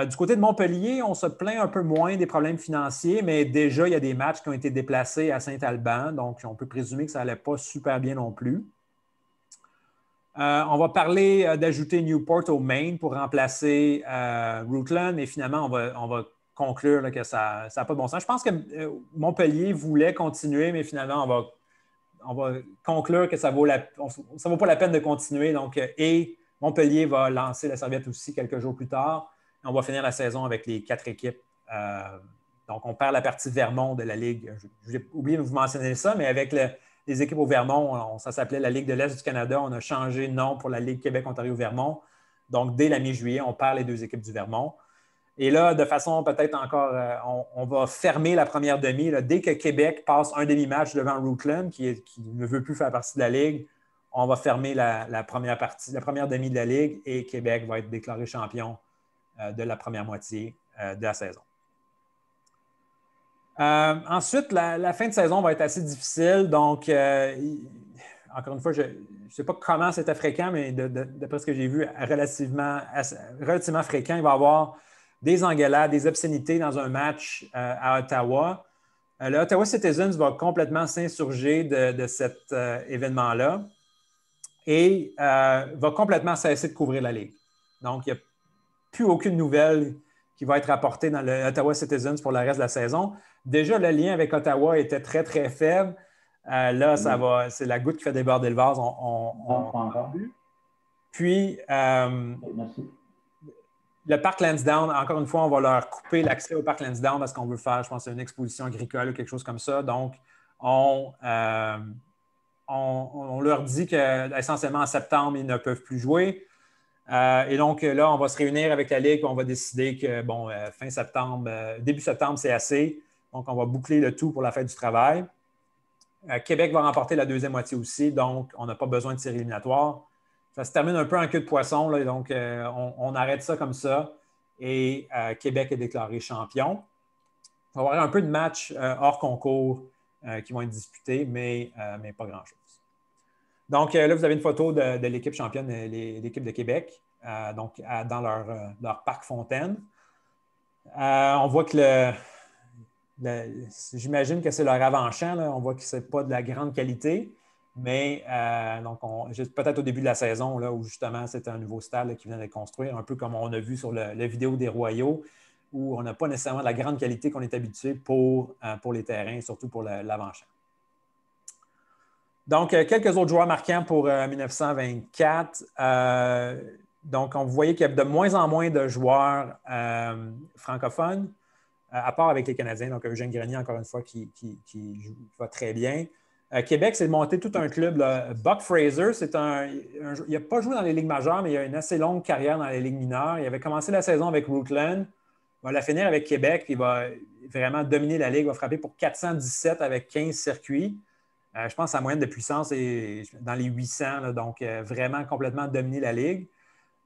Du côté de Montpellier, on se plaint un peu moins des problèmes financiers, mais déjà, il y a des matchs qui ont été déplacés à Saint-Alban, donc on peut présumer que ça n'allait pas super bien non plus. On va parler d'ajouter Newport au Maine pour remplacer Rootland, et finalement, on va conclure là, que ça n'a pas de bon sens. Je pense que Montpellier voulait continuer, mais finalement, on va conclure que ça ne vaut pas la peine de continuer. Donc, et Montpellier va lancer la serviette aussi quelques jours plus tard. On va finir la saison avec les 4 équipes. Donc, on perd la partie Vermont de la Ligue. J'ai oublié de vous mentionner ça, mais avec les équipes au Vermont, ça s'appelait la Ligue de l'Est du Canada. On a changé de nom pour la Ligue Québec-Ontario-Vermont. Donc, dès la mi-juillet, on perd les 2 équipes du Vermont. Et là, de façon peut-être encore, on va fermer la première demi. Là. Dès que Québec passe un demi-match devant Rootland, qui ne veut plus faire partie de la Ligue, on va fermer la première demi de la Ligue et Québec va être déclaré champion de la première moitié de la saison. Ensuite, la fin de saison va être assez difficile. Donc, encore une fois, je ne sais pas comment c'était fréquent, mais d'après ce que j'ai vu, relativement fréquent, il va y avoir des engueulades, des obscénités dans un match à Ottawa. Le Ottawa Citizens va complètement s'insurger de cet événement-là et va complètement cesser de couvrir la Ligue. Donc, il n'y a plus aucune nouvelle qui va être apportée dans le Ottawa Citizens pour le reste de la saison. Déjà, le lien avec Ottawa était très, très faible. Là, c'est la goutte qui fait déborder le vase. Puis, Merci. le parc Lansdowne, encore une fois, on va leur couper l'accès au parc Lansdowne parce qu'on veut faire, je pense, une exposition agricole ou quelque chose comme ça. Donc, on leur dit qu'essentiellement en septembre, ils ne peuvent plus jouer. Et donc, là, on va se réunir avec la Ligue et on va décider que, fin septembre, début septembre, c'est assez. Donc, on va boucler le tout pour la fête du travail. Québec va remporter la deuxième moitié aussi, donc on n'a pas besoin de série éliminatoire. Ça se termine un peu en queue de poisson, là, donc on arrête ça comme ça et Québec est déclaré champion. Il va y avoir un peu de matchs hors concours qui vont être disputés, mais pas grand-chose. Donc là, vous avez une photo de l'équipe championne, l'équipe de Québec, dans leur parc Fontaine. On voit que j'imagine que c'est leur avant-champ. Là. On voit que ce n'est pas de la grande qualité, mais peut-être au début de la saison, là, où justement c'était un nouveau stade là, qui venait d'être construit, un peu comme on a vu sur la vidéo des Royaux, où on n'a pas nécessairement la grande qualité qu'on est habitué pour les terrains, surtout pour l'avant-champ. Donc, quelques autres joueurs marquants pour 1924. Donc, on voyait qu'il y a de moins en moins de joueurs francophones, à part avec les Canadiens. Donc, Eugène Grenier, encore une fois, qui va très bien. Québec, c'est monté tout un club. Là. Buck Fraser, il n'a pas joué dans les ligues majeures, mais il a une assez longue carrière dans les ligues mineures. Il avait commencé la saison avec Rootland. Il va la finir avec Québec. Il va vraiment dominer la Ligue. Il va frapper pour 417 avec 15 circuits. Je pense que sa moyenne de puissance est dans les 800, là, donc vraiment complètement dominer la Ligue.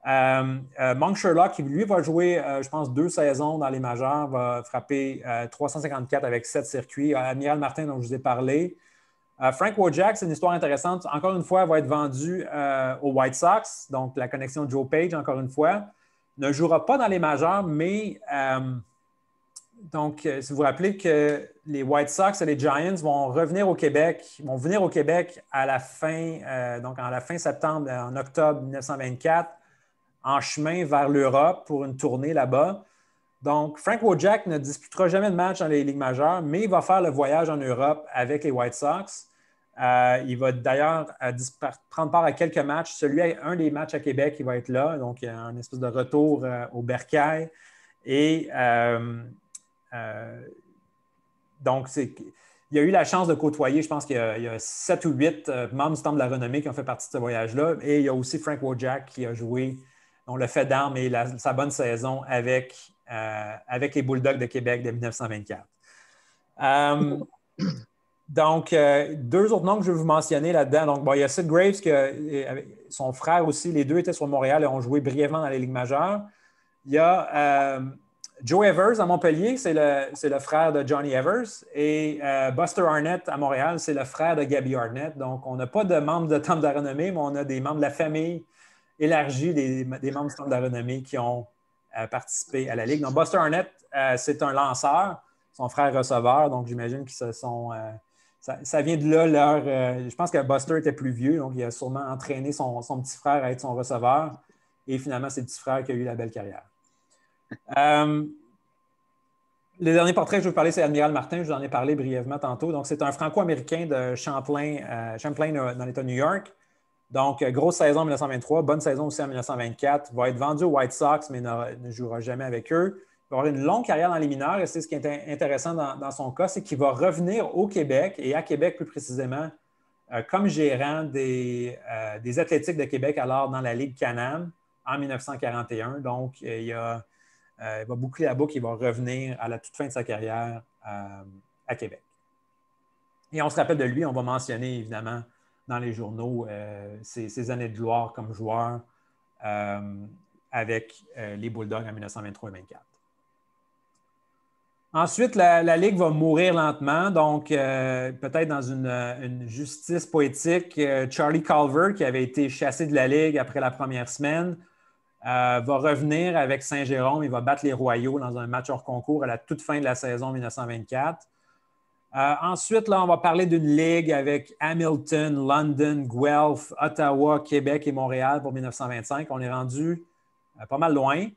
Monk Sherlock, qui lui va jouer, je pense, 2 saisons dans les majeurs, va frapper 354 avec 7 circuits. Amiral Martin, dont je vous ai parlé. Frank Wojak, c'est une histoire intéressante. Encore une fois, va être vendu aux White Sox, donc la connexion de Joe Page, encore une fois. Ne jouera pas dans les majeurs, mais donc, si vous vous rappelez que les White Sox et les Giants vont venir au Québec à la fin, donc en la fin septembre, en octobre 1924, en chemin vers l'Europe pour une tournée là-bas. Donc, Frank Wojak ne disputera jamais de match dans les ligues majeures, mais il va faire le voyage en Europe avec les White Sox. Il va d'ailleurs prendre part à quelques matchs. Un des matchs à Québec, il va être là. Donc, il y a un espèce de retour au Bercail. Et donc, il a eu la chance de côtoyer, je pense qu'il y a 7 ou 8 membres du Temple de la Renommée qui ont fait partie de ce voyage-là. Et il y a aussi Frank Wojak qui a joué, on le fait d'armes et sa bonne saison avec les Bulldogs de Québec de 1924. Donc, 2 autres noms que je vais vous mentionner là-dedans. Donc, bon, il y a Sid Graves, son frère aussi, les deux étaient sur Montréal et ont joué brièvement dans les Ligues majeures. Il y a Joe Evers à Montpellier, c'est le frère de Johnny Evers. Et Buster Arnett à Montréal, c'est le frère de Gabby Arnett. Donc, on n'a pas de membres de Temple de la Renommée, mais on a des membres de la famille élargie des membres du Temple de la Renommée qui ont participé à la Ligue. Donc, Buster Arnett, c'est un lanceur, son frère receveur. Donc, j'imagine qu'ils se sont... ça vient de là, je pense que Buster était plus vieux, donc il a sûrement entraîné son petit frère à être son receveur. Et finalement, c'est le petit frère qui a eu la belle carrière. Le dernier portrait que je vais vous parler, c'est Admiral Martin. Je vous en ai parlé brièvement tantôt. Donc, c'est un Franco-Américain de Champlain dans l'État de New York. Donc, grosse saison en 1923, bonne saison aussi en 1924. Va être vendu aux White Sox, mais ne jouera jamais avec eux. Il va avoir une longue carrière dans les mineurs et c'est ce qui est intéressant dans son cas, c'est qu'il va revenir au Québec et à Québec plus précisément comme gérant des Athlétiques de Québec alors dans la Ligue Can-Am en 1941. Donc, il va boucler la boucle et il va revenir à la toute fin de sa carrière à Québec. Et on se rappelle de lui, on va mentionner évidemment dans les journaux ses années de gloire comme joueur avec les Bulldogs en 1923 et 1924. Ensuite, la Ligue va mourir lentement, donc peut-être dans une justice poétique. Charlie Culver, qui avait été chassé de la Ligue après la première semaine, va revenir avec Saint-Jérôme. Il va battre les Royaux dans un match hors concours à la toute fin de la saison 1924. Ensuite, là, on va parler d'une ligue avec Hamilton, London, Guelph, Ottawa, Québec et Montréal pour 1925. On est rendu pas mal loin.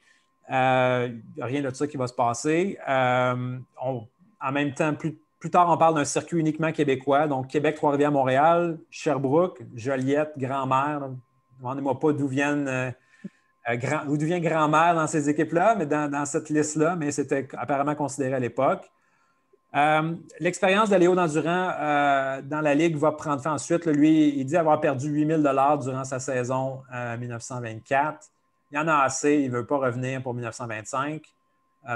Rien de ça qui va se passer. En même temps, plus tard, on parle d'un circuit uniquement québécois. Donc, Québec, Trois-Rivières, Montréal, Sherbrooke, Joliette, Grand-Mère. Demandez-moi pas d'où vient Grand-Mère dans ces équipes-là, mais dans cette liste-là, mais c'était apparemment considéré à l'époque. L'expérience de Léo Dandurand dans la Ligue va prendre fin ensuite. Là, lui, il dit avoir perdu 8 000 $ durant sa saison 1924. Il y en a assez, il ne veut pas revenir pour 1925.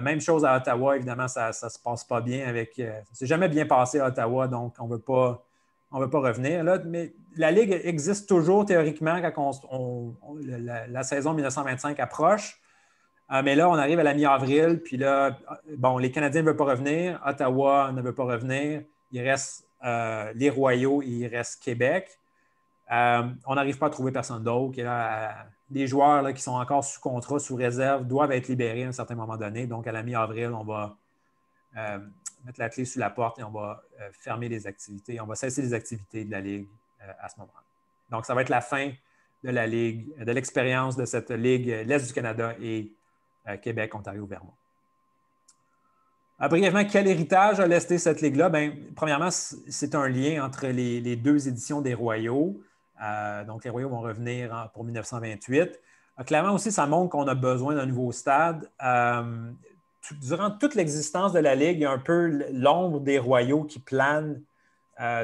Même chose à Ottawa, évidemment, ça ne se passe pas bien avec. Ça ne s'est jamais bien passé à Ottawa, donc on ne veut pas revenir. Là, mais la Ligue existe toujours théoriquement quand la saison 1925 approche. Mais là, on arrive à la mi-avril, puis là, bon, les Canadiens ne veulent pas revenir, Ottawa ne veut pas revenir, il reste les Royaux et il reste Québec. On n'arrive pas à trouver personne d'autre. Les joueurs là, qui sont encore sous contrat, sous réserve, doivent être libérés à un certain moment donné. Donc, à la mi-avril, on va mettre la clé sous la porte et on va fermer les activités. On va cesser les activités de la Ligue à ce moment-là. Donc, ça va être la fin de la Ligue, de l'expérience de cette Ligue l'Est du Canada et Québec, Ontario, Vermont. Brièvement, quel héritage a laissé cette Ligue-là? Bien, premièrement, c'est un lien entre les 2 éditions des Royaux. Donc, les Royaux vont revenir pour 1928. Clairement aussi, ça montre qu'on a besoin d'un nouveau stade. Durant toute l'existence de la Ligue, il y a un peu l'ombre des Royaux qui plane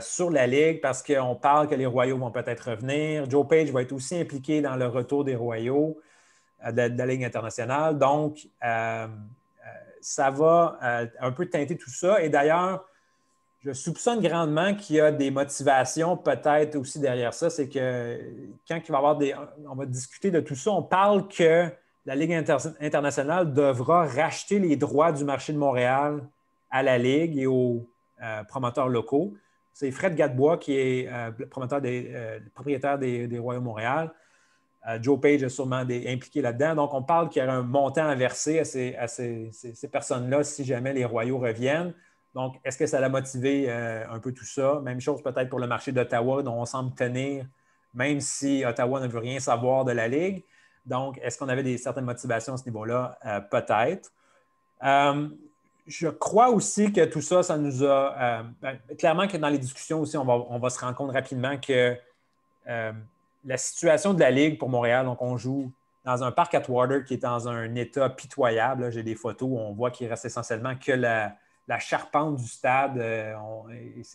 sur la Ligue parce qu'on parle que les Royaux vont peut-être revenir. Joe Page va être aussi impliqué dans le retour des Royaux de la Ligue internationale. Donc, ça va un peu teinter tout ça. Et d'ailleurs, je soupçonne grandement qu'il y a des motivations peut-être aussi derrière ça. C'est que quand il va y avoir on va discuter de tout ça, on parle que la Ligue internationale devra racheter les droits du marché de Montréal à la Ligue et aux promoteurs locaux. C'est Fred Gadebois qui est propriétaire des Royaux de Montréal. Joe Page est sûrement impliqué là-dedans. Donc, on parle qu'il y aura un montant à verser à ces personnes-là si jamais les Royaux reviennent. Donc, est-ce que ça l'a motivé un peu tout ça? Même chose peut-être pour le marché d'Ottawa, dont on semble tenir, même si Ottawa ne veut rien savoir de la Ligue. Donc, est-ce qu'on avait certaines motivations à ce niveau-là? Peut-être. Je crois aussi que tout ça, ça nous a... clairement que dans les discussions aussi, on va se rendre compte rapidement que la situation de la Ligue pour Montréal, donc on joue dans un parc Atwater qui est dans un état pitoyable. Là, j'ai des photos où on voit qu'il reste essentiellement que la charpente du stade,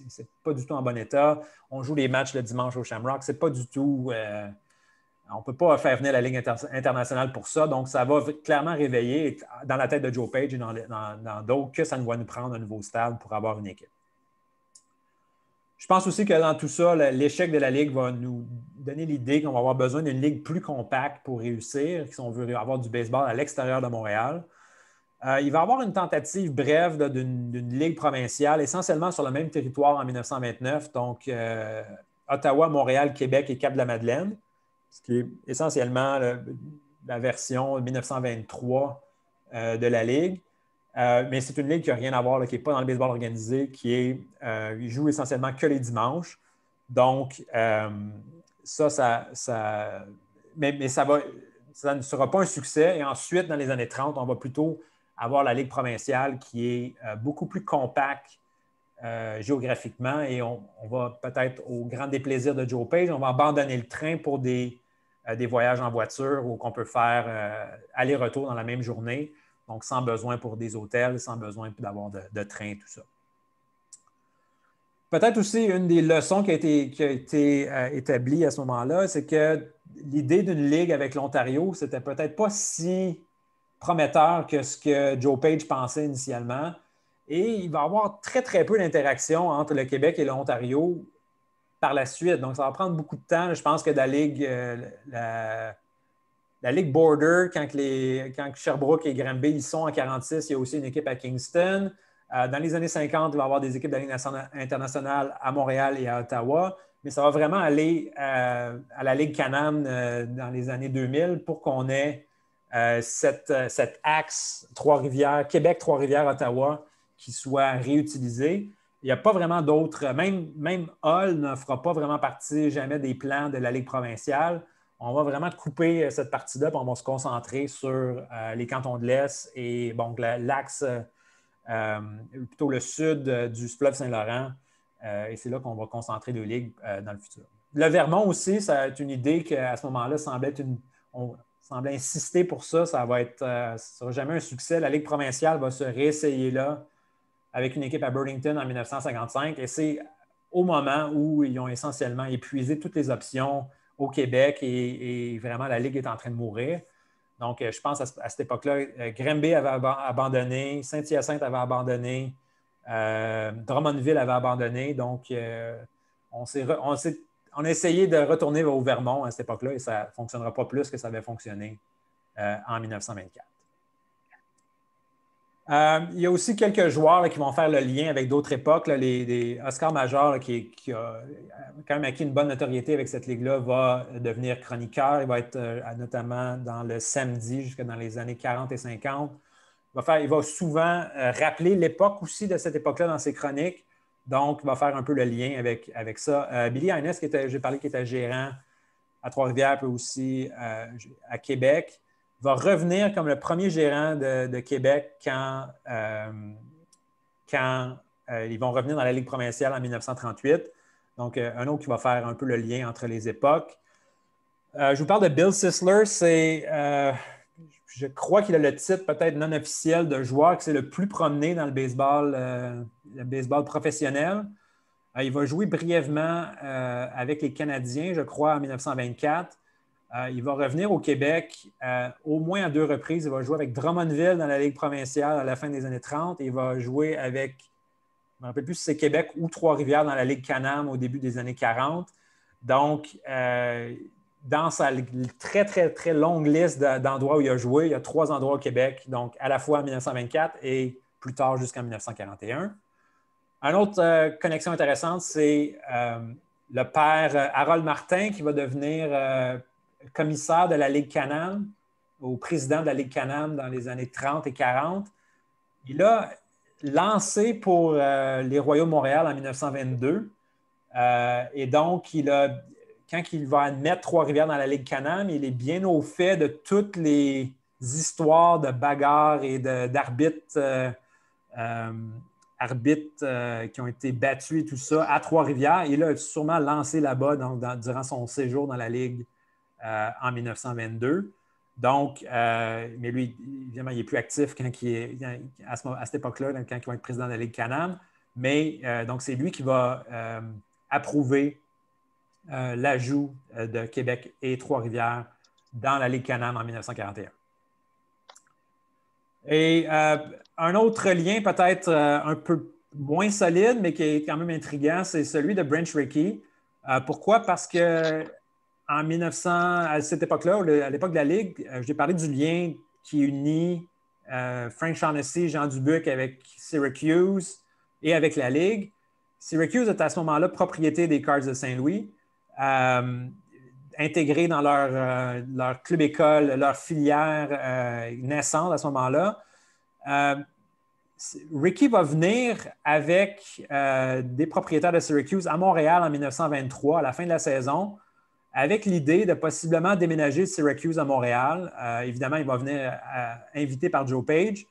c'est pas du tout en bon état. On joue les matchs le dimanche au Shamrock. C'est pas du tout... on ne peut pas faire venir la Ligue internationale pour ça. Donc, ça va clairement réveiller dans la tête de Joe Page et dans d'autres que ça va nous prendre un nouveau stade pour avoir une équipe. Je pense aussi que dans tout ça, l'échec de la Ligue va nous donner l'idée qu'on va avoir besoin d'une Ligue plus compacte pour réussir, si on veut avoir du baseball à l'extérieur de Montréal. Il va y avoir une tentative brève d'une Ligue provinciale, essentiellement sur le même territoire en 1929, donc Ottawa, Montréal, Québec et Cap-de-la-Madeleine, ce qui est essentiellement la version 1923 de la Ligue. Mais c'est une ligue qui n'a rien à voir, là, qui n'est pas dans le baseball organisé, il joue essentiellement que les dimanches. Donc, mais ça ne sera pas un succès. Et ensuite, dans les années 30, on va plutôt avoir la Ligue provinciale qui est beaucoup plus compacte géographiquement. Et on va peut-être, au grand déplaisir de Joe Page, on va abandonner le train pour des voyages en voiture où on peut faire aller-retour dans la même journée. Donc, sans besoin pour des hôtels, sans besoin d'avoir de train, tout ça. Peut-être aussi une des leçons qui a été établie à ce moment-là, c'est que l'idée d'une ligue avec l'Ontario, c'était peut-être pas si prometteur que ce que Joe Page pensait initialement. Et il va y avoir très, très peu d'interaction entre le Québec et l'Ontario par la suite. Donc, ça va prendre beaucoup de temps. Je pense que la Ligue... La Ligue Border, quand Sherbrooke et Granby ils sont en 1946, il y a aussi une équipe à Kingston. Dans les années 50, il va y avoir des équipes de la Ligue internationale à Montréal et à Ottawa. Mais ça va vraiment aller à la Ligue Can-Am dans les années 2000 pour qu'on ait cet axe Trois-Rivières, Québec, Trois-Rivières, Ottawa qui soit réutilisé. Il n'y a pas vraiment d'autres... Même Hull ne fera pas vraiment partie jamais des plans de la Ligue provinciale. On va vraiment couper cette partie-là, puis on va se concentrer sur les cantons de l'Est et bon, l'axe, plutôt le sud du fleuve Saint-Laurent. Et c'est là qu'on va concentrer deux ligues dans le futur. Le Vermont aussi, c'est une idée qu'à ce moment-là, on semblait insister pour ça. Ça ne sera jamais un succès. La Ligue provinciale va se réessayer là avec une équipe à Burlington en 1955. Et c'est au moment où ils ont essentiellement épuisé toutes les options au Québec et vraiment la Ligue est en train de mourir. Donc, je pense à cette époque-là, Granby avait abandonné, Saint-Hyacinthe avait abandonné, Drummondville avait abandonné. Donc, on a essayé de retourner au Vermont à cette époque-là et ça ne fonctionnera pas plus que ça avait fonctionné en 1924. Il y a aussi quelques joueurs là, qui vont faire le lien avec d'autres époques. Là, Oscar Major, là, qui a quand même acquis une bonne notoriété avec cette ligue-là, va devenir chroniqueur. Il va être notamment dans le samedi jusqu'à dans les années 40 et 50. Il va souvent rappeler l'époque aussi de cette époque-là dans ses chroniques. Donc, il va faire un peu le lien avec ça. Billy Haynes, j'ai parlé qui était gérant à Trois-Rivières, puis aussi à Québec, va revenir comme le premier gérant de Québec quand ils vont revenir dans la Ligue provinciale en 1938. Donc, un autre qui va faire un peu le lien entre les époques. Je vous parle de Bill Sisler. Je crois qu'il a le titre peut-être non officiel de joueur qui s'est le plus promené dans le baseball professionnel. Il va jouer brièvement avec les Canadiens, je crois, en 1924. Il va revenir au Québec au moins à 2 reprises. Il va jouer avec Drummondville dans la Ligue provinciale à la fin des années 30 et il va jouer avec, je ne me rappelle plus si c'est Québec ou Trois-Rivières dans la Ligue Can-Am au début des années 40. Donc, dans sa très, très, très longue liste d'endroits où il a joué, il y a 3 endroits au Québec, donc à la fois en 1924 et plus tard jusqu'en 1941. Une autre connexion intéressante, c'est le père Harold Martin qui va devenir commissaire de la Ligue Can-Am, au président de la Ligue Can-Am dans les années 30 et 40. Il a lancé pour les Royaux de Montréal en 1922. Et donc, quand il va admettre Trois-Rivières dans la Ligue Can-Am, il est bien au fait de toutes les histoires de bagarres et d'arbitres qui ont été battus et tout ça à Trois-Rivières. Il a sûrement lancé là-bas durant son séjour dans la Ligue en 1922. Donc, mais lui, évidemment, il est plus actif à cette époque-là, quand il va être président de la Ligue Can-Am. Mais donc, c'est lui qui va approuver l'ajout de Québec et Trois-Rivières dans la Ligue Can-Am en 1941. Et un autre lien peut-être un peu moins solide, mais qui est quand même intriguant, c'est celui de Branch Rickey. Pourquoi? Parce que en 1900, à cette époque-là, à l'époque de la Ligue, j'ai parlé du lien qui unit Frank Shaughnessy, Jean Dubuc avec Syracuse et avec la Ligue. Syracuse est à ce moment-là propriété des Cards de Saint-Louis, intégré dans leur club-école, leur filière naissante à ce moment-là. Rickey va venir avec des propriétaires de Syracuse à Montréal en 1923, à la fin de la saison, avec l'idée de possiblement déménager de Syracuse à Montréal. Évidemment, il va venir invité par Joe Page.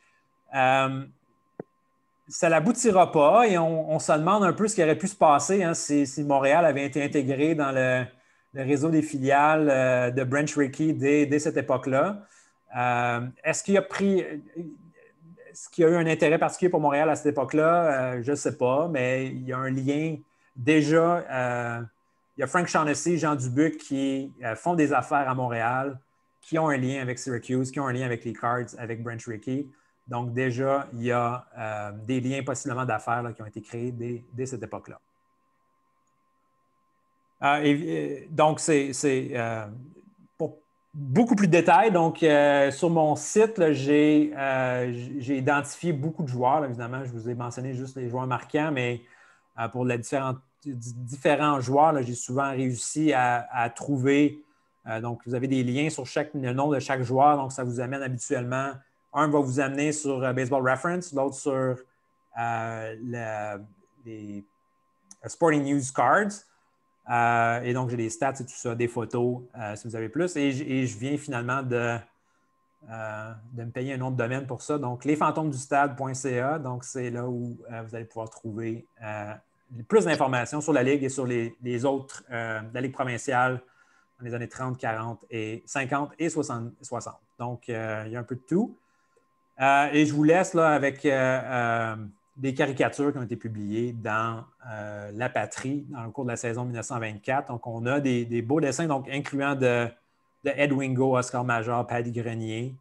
Ça n'aboutira pas et on se demande un peu ce qui aurait pu se passer si Montréal avait été intégré dans le réseau des filiales de Branch Rickey dès cette époque-là. Est-ce qu'il y a eu un intérêt particulier pour Montréal à cette époque-là? Je ne sais pas, mais il y a un lien déjà. Il y a Frank Shaughnessy, Jean Dubuc qui font des affaires à Montréal, qui ont un lien avec Syracuse, qui ont un lien avec les Cards, avec Branch Rickey. Donc déjà, il y a des liens possiblement d'affaires qui ont été créés dès cette époque-là. Donc, c'est pour beaucoup plus de détails. Donc, sur mon site, j'ai identifié beaucoup de joueurs. Là, évidemment, je vous ai mentionné juste les joueurs marquants, mais pour les différents joueurs, là, j'ai souvent réussi à trouver. Donc, vous avez des liens sur le nom de chaque joueur. Donc, ça vous amène habituellement. Un va vous amener sur Baseball Reference, l'autre sur les Sporting News Cards. Et donc, j'ai des stats et tout ça, des photos, si vous avez plus. Et je viens finalement de me payer un nom de domaine pour ça. Donc, lesfantomesdustade.ca. Donc, c'est là où vous allez pouvoir trouver plus d'informations sur la Ligue et sur les autres, la Ligue provinciale dans les années 30, 40, et 50 et 60. Donc, il y a un peu de tout. Et je vous laisse là avec des caricatures qui ont été publiées dans La Patrie dans le cours de la saison 1924. Donc, on a des beaux dessins, donc incluant de Ed Wingo, Oscar Major, Paddy Grenier.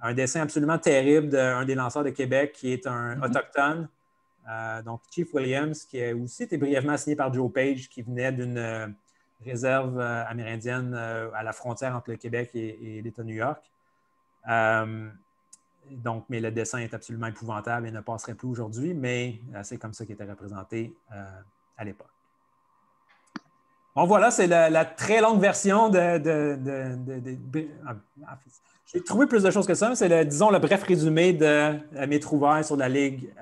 Un dessin absolument terrible d'un des lanceurs de Québec qui est un autochtone. Donc, Chief Williams, qui a aussi été brièvement signé par Joe Page, qui venait d'une réserve amérindienne à la frontière entre le Québec et l'État de New York. Donc, mais le dessin est absolument épouvantable et ne passerait plus aujourd'hui, mais c'est comme ça qu'il était représenté à l'époque. Bon, voilà, c'est la très longue version j'ai trouvé plus de choses que ça, mais c'est, disons, le bref résumé de mes trouvailles sur la Ligue,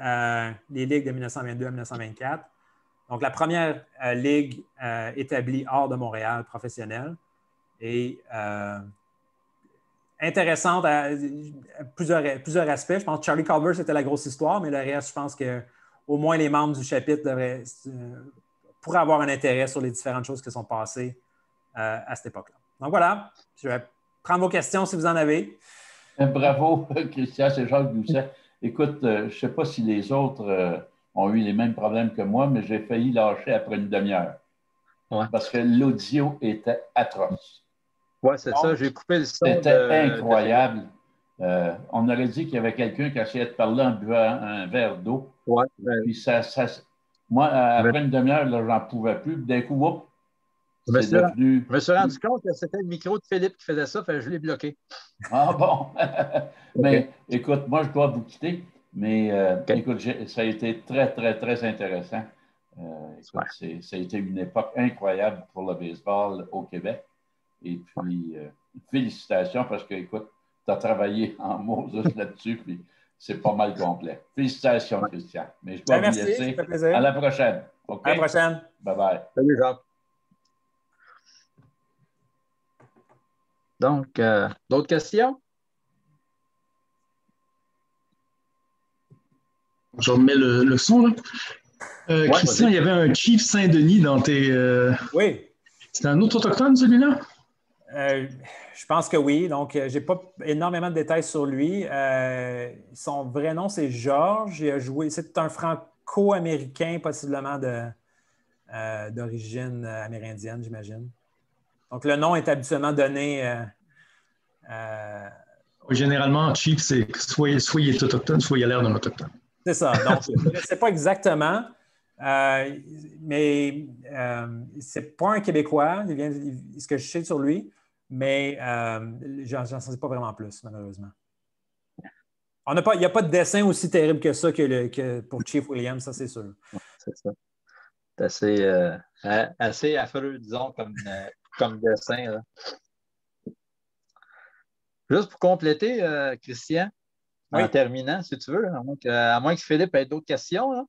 les ligues de 1922 à 1924. Donc, la première ligue établie hors de Montréal, professionnelle, et intéressante à plusieurs aspects. Je pense que Charlie Culver, c'était la grosse histoire, mais le reste, je pense qu'au moins les membres du chapitre pourraient avoir un intérêt sur les différentes choses qui sont passées à cette époque-là. Donc voilà, je vais prendre vos questions si vous en avez. Bravo, Christian, c'est Jacques Doucet. Écoute, je ne sais pas si les autres ont eu les mêmes problèmes que moi, mais j'ai failli lâcher après une demi-heure. Ouais. Parce que l'audio était atroce. Oui, c'est ça. J'ai coupé le son. C'était incroyable. On aurait dit qu'il y avait quelqu'un qui essayait de parler en buvant un verre d'eau. Ouais, puis moi, après une demi-heure, j'en pouvais plus. D'un coup, whoop, je me suis rendu compte que c'était le micro de Philippe qui faisait ça, fait que je l'ai bloqué. Ah bon? Mais écoute, moi, je dois vous quitter. Mais écoute, ça a été très, très, très intéressant. Écoute, ça a été une époque incroyable pour le baseball au Québec. Et puis, félicitations parce que, écoute, tu as travaillé en mots là-dessus, puis c'est pas mal complet. Félicitations, Christian. Mais je dois vous laisser. Ça fait plaisir. À la prochaine. Okay? À la prochaine. Bye-bye. Salut, Jacques. Donc, d'autres questions? Je remets le son, là. Christian, il y avait un Chief Saint-Denis dans tes... Oui. C'était un autre autochtone, celui-là? Je pense que oui. Donc, je n'ai pas énormément de détails sur lui. Son vrai nom, c'est Georges. Il a joué. C'est un franco-américain, possiblement d'origine amérindienne, j'imagine. Donc, le nom est habituellement donné. Généralement, Chief, c'est soit il est autochtone, soit il a l'air d'un autochtone. C'est ça. Donc, je ne sais pas exactement, mais c'est pas un Québécois. Ce que je sais sur lui, mais j'en sais pas vraiment plus, malheureusement. Il n'y a pas de dessin aussi terrible que ça que pour Chief Williams, ça, c'est sûr. C'est ça. C'est assez affreux, disons, comme dessin. Là. Juste pour compléter, Christian, oui. En terminant, si tu veux, à moins que Philippe ait d'autres questions, là.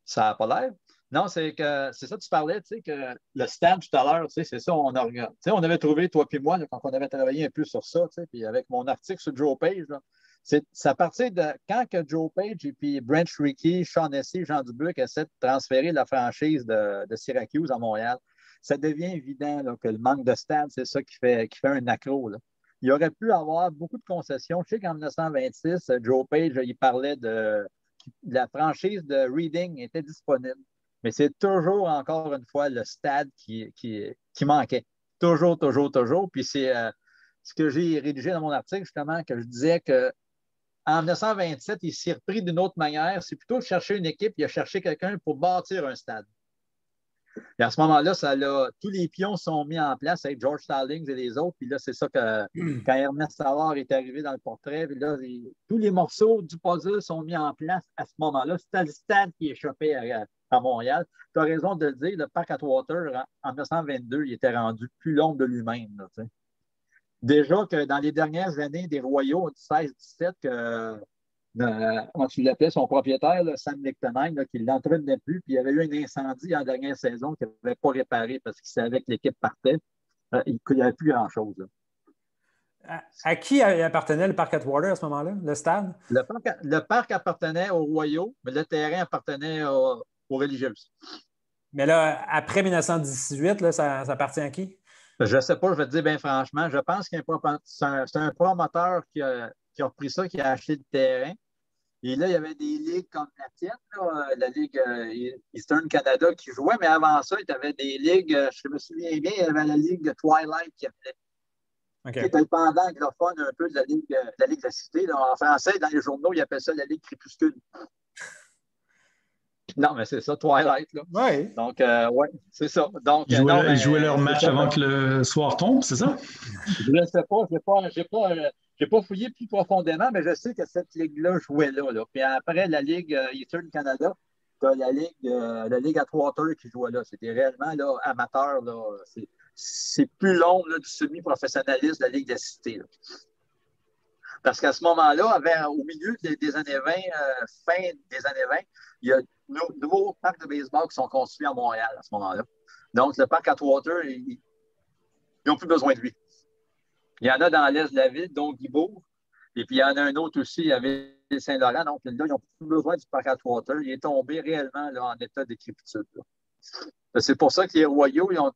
Ça n'a pas l'air. Non, c'est ça, tu parlais, tu sais, que le stade tout à l'heure, tu sais, c'est ça, on avait trouvé, toi et moi, là, quand on avait travaillé un peu sur ça, tu sais, puis avec mon article sur Joe Page, là, c'est à partir de quand que Joe Page et puis Brent Rickey, Sean Hesse, Jean Dubuc essaient de transférer la franchise de Syracuse à Montréal, ça devient évident là, que le manque de stade, c'est ça qui fait un accro. Là. Il aurait pu avoir beaucoup de concessions. Je sais qu'en 1926, Joe Page, il parlait de la franchise de Reading était disponible. Mais c'est toujours, encore une fois, le stade qui manquait. Toujours, toujours, toujours. Puis c'est ce que j'ai rédigé dans mon article, justement, que je disais qu'en 1927, il s'est repris d'une autre manière. C'est plutôt de chercher une équipe, il a cherché quelqu'un pour bâtir un stade. Et à ce moment-là, tous les pions sont mis en place avec George Stallings et les autres. Puis là, c'est ça que quand Ernest Savard est arrivé dans le portrait, puis là, tous les morceaux du puzzle sont mis en place à ce moment-là. C'était le stade qui échappait à Montréal. Tu as raison de le dire, le parc Atwater, en 1922, il était rendu plus long de lui-même. Là, déjà que dans les dernières années des Royaux, 16-17, comment tu l'appelais, son propriétaire, là, Sam Lichtenheim, qui ne l'entretenait plus. Puis il y avait eu un incendie en dernière saison qu'il n'avait pas réparé parce qu'il savait que l'équipe partait. Il n'y avait plus grand-chose. À qui appartenait le parc Atwater à ce moment-là, le stade? Le parc appartenait aux Royaux, mais le terrain appartenait aux religieuses. Mais là, après 1918, là, ça appartient à qui? Je ne sais pas, je vais te dire bien franchement. Je pense qu'il c'est un promoteur qui a repris ça, qui a acheté le terrain. Et là, il y avait des ligues comme la tienne, là, la Ligue Eastern Canada qui jouait, mais avant ça, il y avait des ligues, je me souviens bien, il y avait la Ligue Twilight qui était le pendant anglophone un peu de la Ligue de la Cité. Là. En français, dans les journaux, ils appellent ça la Ligue Crépuscule. Non, mais c'est ça, Twilight. Là. Oui. Donc, oui, c'est ça. Donc, ils jouaient leur match avant que le soir tombe, c'est ça? Je ne sais pas. Je n'ai pas fouillé plus profondément, mais je sais que cette ligue-là jouait là. Puis après, la Ligue Eastern Canada, tu as la Ligue Atwater qui jouait là. C'était réellement là, amateur. Là. C'est plus long là, du semi-professionnalisme de la Ligue de la Cité. Là. Parce qu'à ce moment-là, au milieu des années 20, fin des années 20, il y a de nouveaux parcs de baseball qui sont construits à Montréal à ce moment-là. Donc, le parc Atwater, ils n'ont plus besoin de lui. Il y en a dans l'est de la ville, dont Guibourg. Et puis, il y en a un autre aussi à Ville-Saint-Laurent. Donc, là, ils n'ont plus besoin du parc Atwater. Il est tombé réellement là, en état de décrépitude. C'est pour ça que les Royaux, ils ont,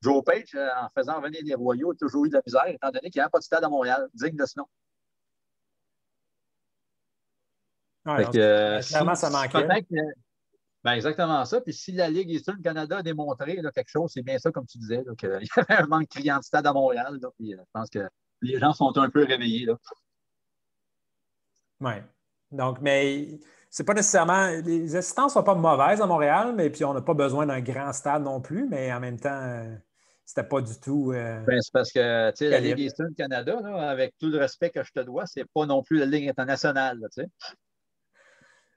Joe Page, en faisant venir les Royaux, a toujours eu de la misère, étant donné qu'il n'y a pas de stade à Montréal, digne de ce nom. Ouais, clairement, ça manquait. Ben exactement ça. Puis si la Ligue Eastern Canada a démontré là, quelque chose, c'est bien ça, comme tu disais, qu'il y avait un manque criant de stade à Montréal. Là, puis, je pense que les gens sont un peu réveillés. Oui. Donc, mais c'est pas nécessairement. Les assistances ne sont pas mauvaises à Montréal, mais puis on n'a pas besoin d'un grand stade non plus, mais en même temps, c'était pas du tout. Ben, c'est parce que la Ligue Eastern Canada, là, avec tout le respect que je te dois, c'est pas non plus la Ligue internationale. Là,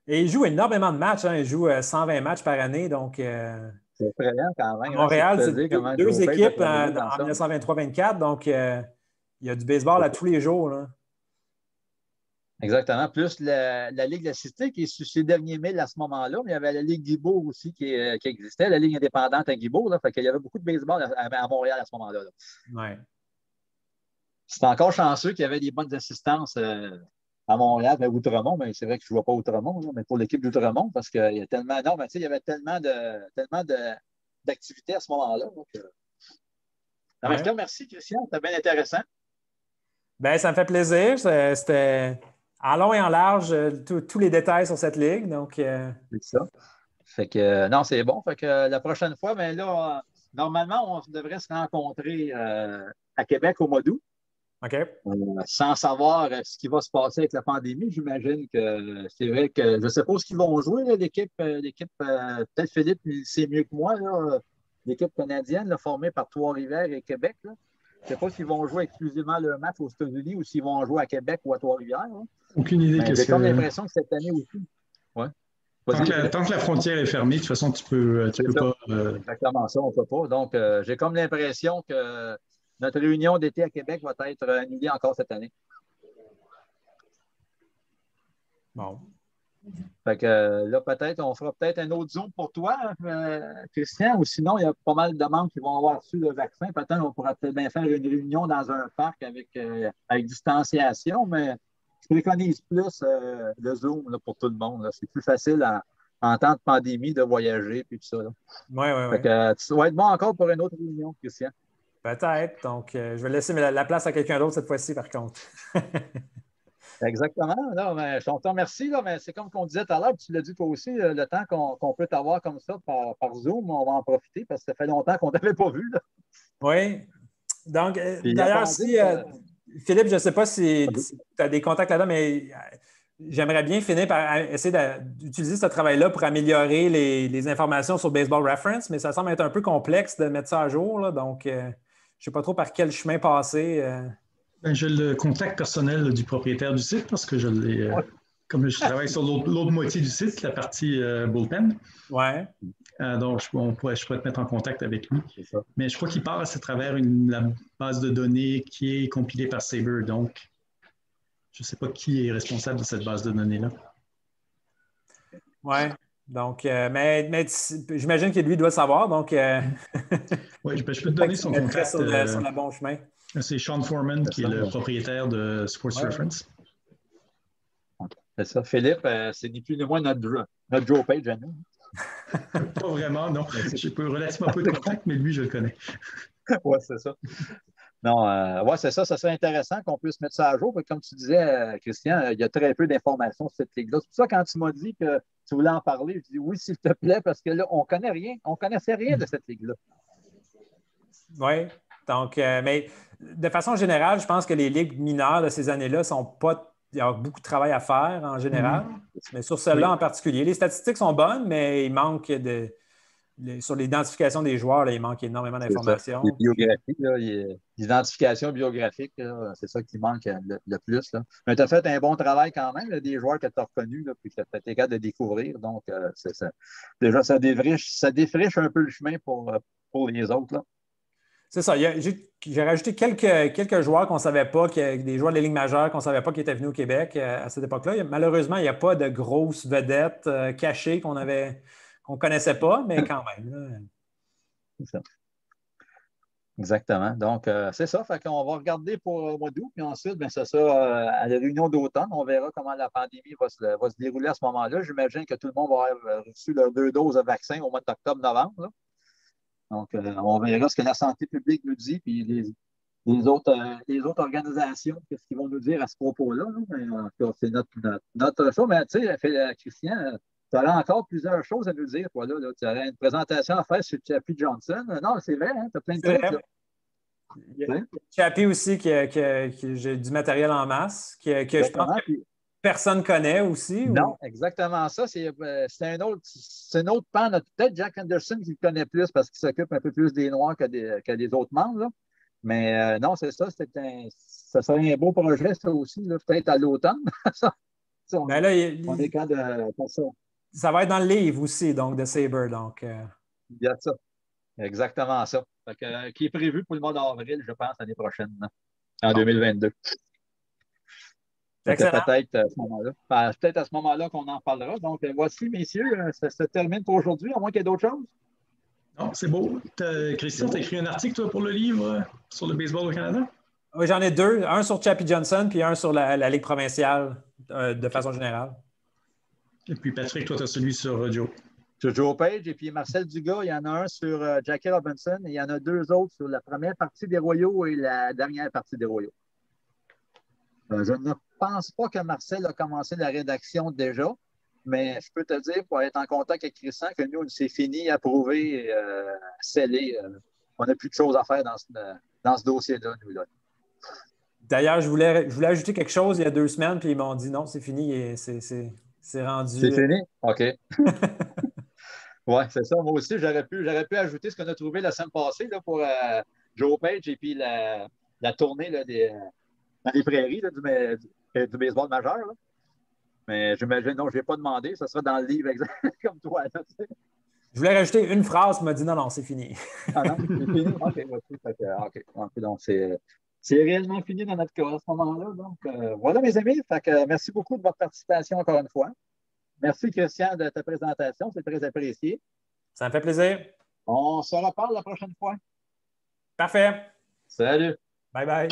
et il joue énormément de matchs. Hein. Il joue 120 matchs par année. Donc, c'est effrayant quand même. Montréal, c'est deux équipes en 1923-24. Donc, il y a du baseball à tous les jours. Là. Exactement. Plus la Ligue de la Cité qui est sur ses derniers milles à ce moment-là. Mais il y avait la Ligue Guibourg aussi qui existait, la Ligue indépendante à Guibourg. Là, fait qu'il y avait beaucoup de baseball à Montréal à ce moment-là. Ouais. C'était encore chanceux qu'il y avait des bonnes assistances à Montréal, à Outremont, mais c'est vrai que je ne vois pas Outremont, là, mais pour l'équipe d'Outremont, parce qu'il y a tellement. Non, mais il y avait tellement d'activités à ce moment-là. Donc, Je te remercie, Christian. C'était bien intéressant. Bien, ça me fait plaisir. C'était en long et en large tous les détails sur cette ligue. Donc, C'est ça. Fait que, non, c'est bon. Fait que la prochaine fois, ben là, normalement, on devrait se rencontrer à Québec au mois d'août. OK. Sans savoir ce qui va se passer avec la pandémie, j'imagine que c'est vrai que je ne sais pas ce qu'ils vont jouer, là, l'équipe peut-être Philippe, il sait mieux que moi, là, l'équipe canadienne là, formée par Trois-Rivières et Québec. Là. Je ne sais pas s'ils vont jouer exclusivement leur match aux États-Unis ou s'ils vont jouer à Québec ou à Trois-Rivières. Là. Aucune idée. J'ai comme l'impression que cette année aussi. Ouais. Tant que la frontière est fermée, de toute façon, tu peux pas. Exactement ça, on ne peut pas. Donc, j'ai comme l'impression que notre réunion d'été à Québec va être annulée encore cette année. Bon. Fait que là, peut-être, on fera peut-être un autre Zoom pour toi, Christian, ou sinon, il y a pas mal de membres qui vont avoir reçu le vaccin. Peut-être qu'on pourra peut-être bien faire une réunion dans un parc avec distanciation, mais je préconise plus le Zoom là, pour tout le monde. Là. C'est plus facile en temps de pandémie de voyager et tout ça. Oui. Fait que tu vas être bon encore pour une autre réunion, Christian. Peut-être. Donc, je vais laisser la place à quelqu'un d'autre cette fois-ci, par contre. Exactement. Là, mais je te remercie, là, mais c'est comme qu'on disait tout à l'heure, tu l'as dit toi aussi, le temps qu'on peut t'avoir comme ça par Zoom, on va en profiter parce que ça fait longtemps qu'on ne t'avait pas vu. Là. Oui. Donc, d'ailleurs, Philippe, je ne sais pas si tu as des contacts là-dedans, mais j'aimerais bien finir par essayer d'utiliser ce travail-là pour améliorer les informations sur Baseball Reference, mais ça semble être un peu complexe de mettre ça à jour. Là, donc, je ne sais pas trop par quel chemin passer. J'ai le contact personnel du propriétaire du site parce que je l'ai. Comme je travaille sur l'autre moitié du site, la partie bullpen. Ouais. Donc, je pourrais te mettre en contact avec lui. Mais je crois qu'il passe à travers la base de données qui est compilée par Sabre. Donc, je ne sais pas qui est responsable de cette base de données-là. Oui. Donc, mais j'imagine que lui doit savoir. Donc, oui, je peux te donner son contact. Sur le bon chemin. C'est Sean Foreman qui est le propriétaire de Sports Reference. C'est ça. Philippe, c'est ni plus ni moins notre Joe Page à nous. Pas vraiment, non. J'ai relativement peu de contact, mais lui, je le connais. Oui, c'est ça. Non, c'est ça. Ça serait intéressant qu'on puisse mettre ça à jour. Comme tu disais, Christian, il y a très peu d'informations sur cette ligue-là. C'est pour ça, quand tu m'as dit que tu voulais en parler, je dis oui, s'il te plaît, parce que là, on ne connaît rien. On ne connaissait rien de cette ligue-là. Oui. Donc, mais de façon générale, je pense que les ligues mineures de ces années-là ne sont pas. Il y a beaucoup de travail à faire en général, mais sur celle-là en particulier. Les statistiques sont bonnes, mais il manque sur l'identification des joueurs, là, il manque énormément d'informations. Les biographies, l'identification biographique, c'est ça qui manque le plus. Là. Mais tu as fait un bon travail quand même, là, des joueurs que tu as reconnus et que tu as été capable de découvrir. Donc, c'est ça. Déjà, ça défriche un peu le chemin pour les autres. Là. C'est ça. J'ai rajouté quelques joueurs qu'on ne savait pas, des joueurs de la Ligue majeure qu'on ne savait pas qui étaient venus au Québec à cette époque-là. Malheureusement, il n'y a pas de grosses vedettes cachées qu'on ne connaissait pas, mais quand même. Là. C'est ça. Exactement. Donc, c'est ça. Fait qu'on va regarder pour le mois d'août, puis ensuite, bien, c'est ça, à la réunion d'automne, on verra comment la pandémie va se dérouler à ce moment-là. J'imagine que tout le monde va avoir reçu leurs 2 doses de vaccin au mois d'octobre-novembre. Donc, on verra ce que la santé publique nous dit, puis les autres organisations, qu'est-ce qu'ils vont nous dire à ce propos-là. En tout cas, c'est notre chose. Mais tu sais, Christian, tu aurais encore plusieurs choses à nous dire, toi, là. Tu aurais une présentation à faire sur Chappie Johnson. Non, c'est vrai, hein? Tu as plein de trucs. Là. Il y a Chappie aussi, j'ai du matériel en masse, que je pense que personne ne connaît aussi. Non, exactement ça. C'est un autre pan. Peut-être Jack Anderson qui le connaît plus parce qu'il s'occupe un peu plus des Noirs que des autres membres. Là. Mais non, c'est ça. Ça serait un beau projet, ça aussi, peut-être à l'automne. On est quand de ça. Ça va être dans le livre aussi, donc, de Sabre. Donc, il y a ça. Exactement ça. Qui est prévu pour le mois d'avril, je pense, l'année prochaine, en 2022. Peut-être à ce moment-là. Peut-être à ce moment-là qu'on en parlera. Donc, voici, messieurs, ça se termine pour aujourd'hui, à moins qu'il y ait d'autres choses. Non, c'est beau. Christian, tu as écrit un article, toi, pour le livre sur le baseball au Canada? Oui, j'en ai 2. Un sur Chappie Johnson, puis un sur la Ligue provinciale, de façon générale. Et puis, Patrick, toi, tu as celui sur Joe. sur Joe Page et puis Marcel Dugas, il y en a un sur Jackie Robinson et il y en a 2 autres sur la première partie des Royaux et la dernière partie des Royaux. Je ne pense pas que Marcel a commencé la rédaction déjà, mais je peux te dire, pour être en contact avec Christian, que nous, c'est fini, approuvé, scellé. On n'a plus de choses à faire dans ce dossier-là, nous. Là. D'ailleurs, je voulais ajouter quelque chose il y a 2 semaines, puis ils m'ont dit non, c'est fini, c'est rendu. C'est fini? OK. Oui, c'est ça. Moi aussi, j'aurais pu ajouter ce qu'on a trouvé la semaine passée là, pour Joe Page et puis la tournée là, dans les prairies là, du baseball majeur. Là. Mais j'imagine, non, je n'ai pas demandé. Ça sera dans le livre exact comme toi. Là, tu sais. Je voulais rajouter une phrase, il m'a dit non, non, c'est fini. Ah non, c'est fini? OK. OK. Donc, c'est réellement fini dans notre cas à ce moment-là. Donc, voilà, mes amis. Fait que, merci beaucoup de votre participation encore une fois. Merci, Christian, de ta présentation. C'est très apprécié. Ça me fait plaisir. On se reparle la prochaine fois. Parfait. Salut. Bye bye.